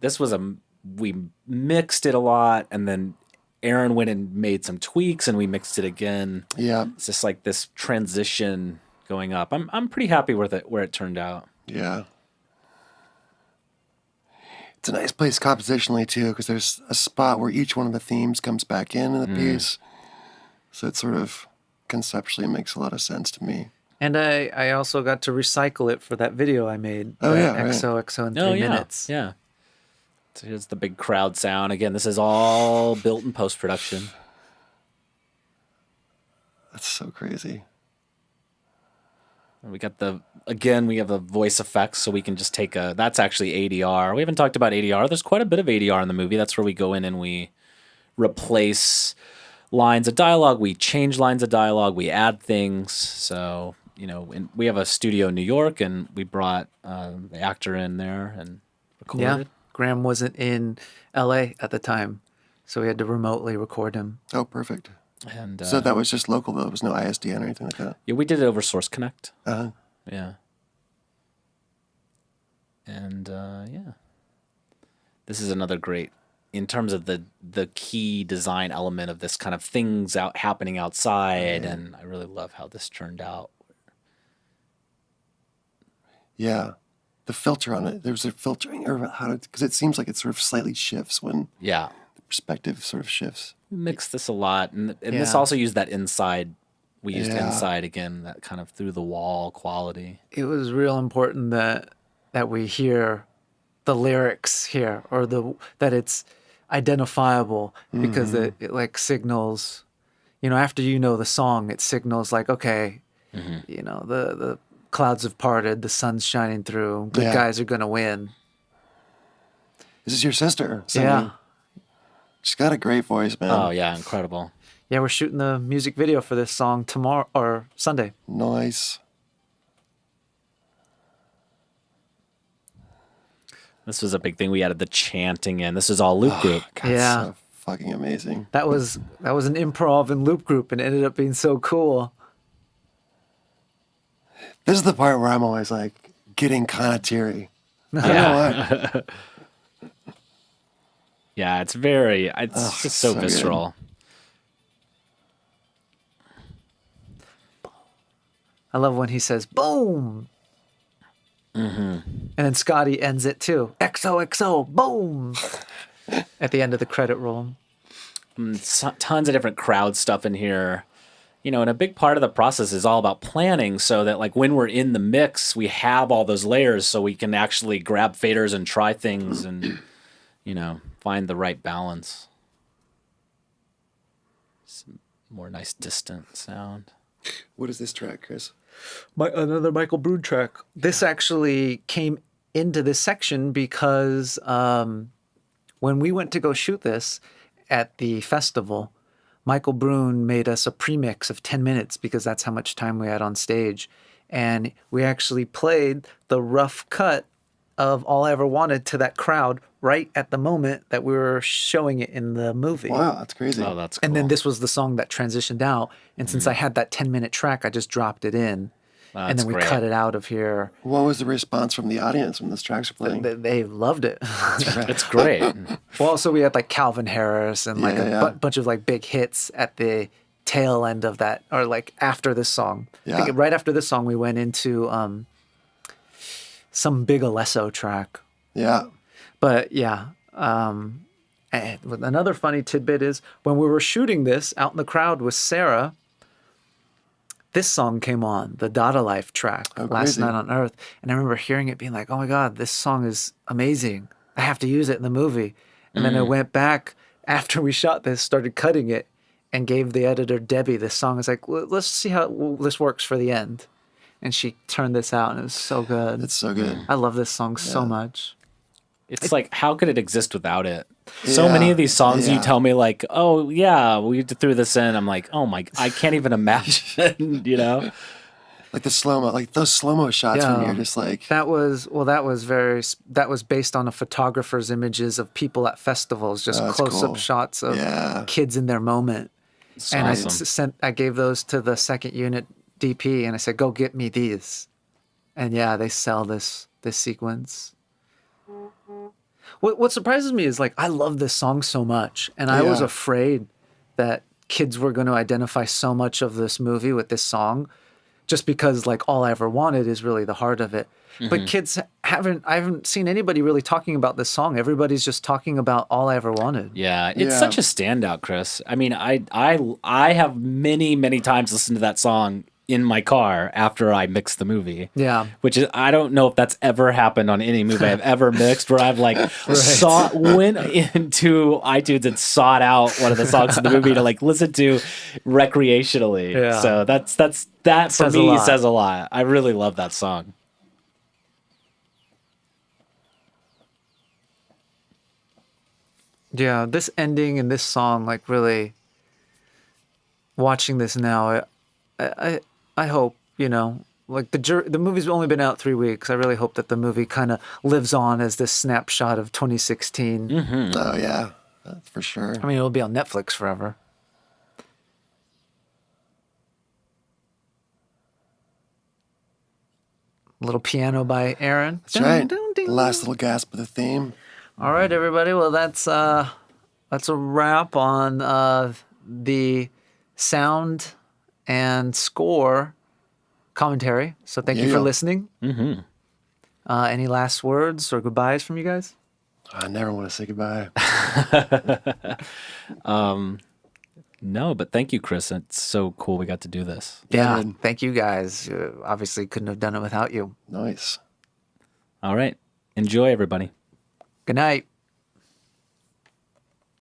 this was a we mixed it a lot, and then Aaron went and made some tweaks, and we mixed it again. Yeah. It's just like this transition going up. I'm pretty happy with it where it turned out. Yeah. It's a nice place compositionally too, because there's a spot where each one of the themes comes back in the piece. So it sort of conceptually makes a lot of sense to me. And I also got to recycle it for that video I made. Oh, that yeah, right. XOXO in 3 Oh yeah, minutes. yeah. So here's the big crowd sound. Again, this is all built in post-production. That's so crazy. And we got we have the voice effects, so we can just take that's actually ADR. We haven't talked about ADR. There's quite a bit of ADR in the movie. That's where we go in and we replace lines of dialogue. We change lines of dialogue. We add things. So, we have a studio in New York, and we brought the actor in there and recorded. Yeah. Graham wasn't in LA at the time, so we had to remotely record him. Oh, perfect. And So that was just local, though. There was no ISDN or anything like that. yeah, we did it over Source Connect. Uh-huh. Yeah. And yeah, this is another great in terms of the key design element of this kind of things happening outside, and I really love how this turned out. Yeah. The filter on it. There's a filtering, or because it seems like it sort of slightly shifts when Yeah, the perspective sort of shifts. we mixed this a lot, and this Yeah. also used that inside. We used Yeah. inside again, that kind of through the wall quality. It was real important that we hear the lyrics here, or that it's identifiable, because it like signals, after the song, it signals like, okay, the clouds have parted, the sun's shining through, good Yeah. guys are gonna win. This is your sister singing. Yeah. She's got a great voice, man. Oh yeah, incredible. Yeah, we're shooting the music video for this song tomorrow or Sunday. Nice. This was a big thing. We added the chanting in. This is all loop group. God, Yeah. so fucking amazing. That was an improv and loop group, and it ended up being so cool. This is the part where I'm always like getting kind of teary. I don't know why. Yeah, it's just so so good. visceral. I love when he says "boom," and then Scotty ends it too. XOXO, boom, at the end of the credit roll. Tons of different crowd stuff in here. And a big part of the process is all about planning, so that like when we're in the mix, we have all those layers, so we can actually grab faders and try things and find the right balance. Some more nice distant sound. What is this track, Chris? Another Michael Brood track. This actually came into this section because when we went to go shoot this at the festival, Michael Brune made us a premix of 10 minutes because that's how much time we had on stage. And we actually played the rough cut of All I Ever Wanted to that crowd right at the moment that we were showing it in the movie. Wow, that's crazy. Oh, that's cool. And then this was the song that transitioned out. And since I had that 10-minute track, I just dropped it in. And That's then we great. cut it out of here. What was the response from the audience when those tracks were playing? They loved it. It's great. Well, also we had like Calvin Harris and like Yeah, yeah. bunch of like big hits at the tail end of that, or like after this song. I Yeah. think right after this song, we went into some big Alesso track. Yeah. But yeah, and another funny tidbit is when we were shooting this out in the crowd with Sarah, this song came on, the Dada Life track, Last crazy. Night on Earth. And I remember hearing it being like, oh my God, this song is amazing. I have to use it in the movie. And then I went back after we shot this, started cutting it, and gave the editor, Debbie, this song. I was like, let's see how this works for the end. And she turned this out, and it was so good. It's so good. I love this song so much. It's like, how could it exist without it? So Yeah, many of these songs, you yeah. tell me like, oh yeah, we threw this in. I'm like, oh my, I can't even imagine, Like the slow-mo, like those slow-mo shots Yeah. when you're just like, That was based on a photographer's images of people at festivals, just That's close-up cool. shots of Yeah. kids in their moment. It's And awesome. I gave those to the second unit DP, and I said, "Go get me these." And yeah, they sell this sequence. What surprises me is like I love this song so much, and I was Yeah. afraid that kids were going to identify so much of this movie with this song, just because like All I Ever Wanted is really the heart of it. But kids I haven't seen anybody really talking about this song. Everybody's just talking about All I Ever Wanted. Yeah, it's Yeah. such a standout, Chris. I mean, I have many times listened to that song in my car after I mixed the movie. Yeah. Which is, I don't know if that's ever happened on any movie I've ever mixed, where I've like went into iTunes and sought out one of the songs in the movie to like listen to recreationally. Yeah. So that for Says a me lot. says a lot. I really love that song. Yeah, this ending and this song, like really watching this now, I hope, like the movie's only been out 3 weeks. I really hope that the movie kind of lives on as this snapshot of 2016. Oh yeah, that's for sure. I mean, it'll be on Netflix forever. A little piano by Aaron. That's right. Dun, dun, dun. Last little gasp of the theme. All right, everybody. Well, that's a wrap on the sound and score commentary. So thank you for Yeah. listening. Any last words or goodbyes from you guys? I never want to say goodbye. No, but thank you, Chris. It's so cool we got to do this. Yeah, Good. thank you guys. Obviously couldn't have done it without you. Nice. All right. Enjoy, everybody. Good night.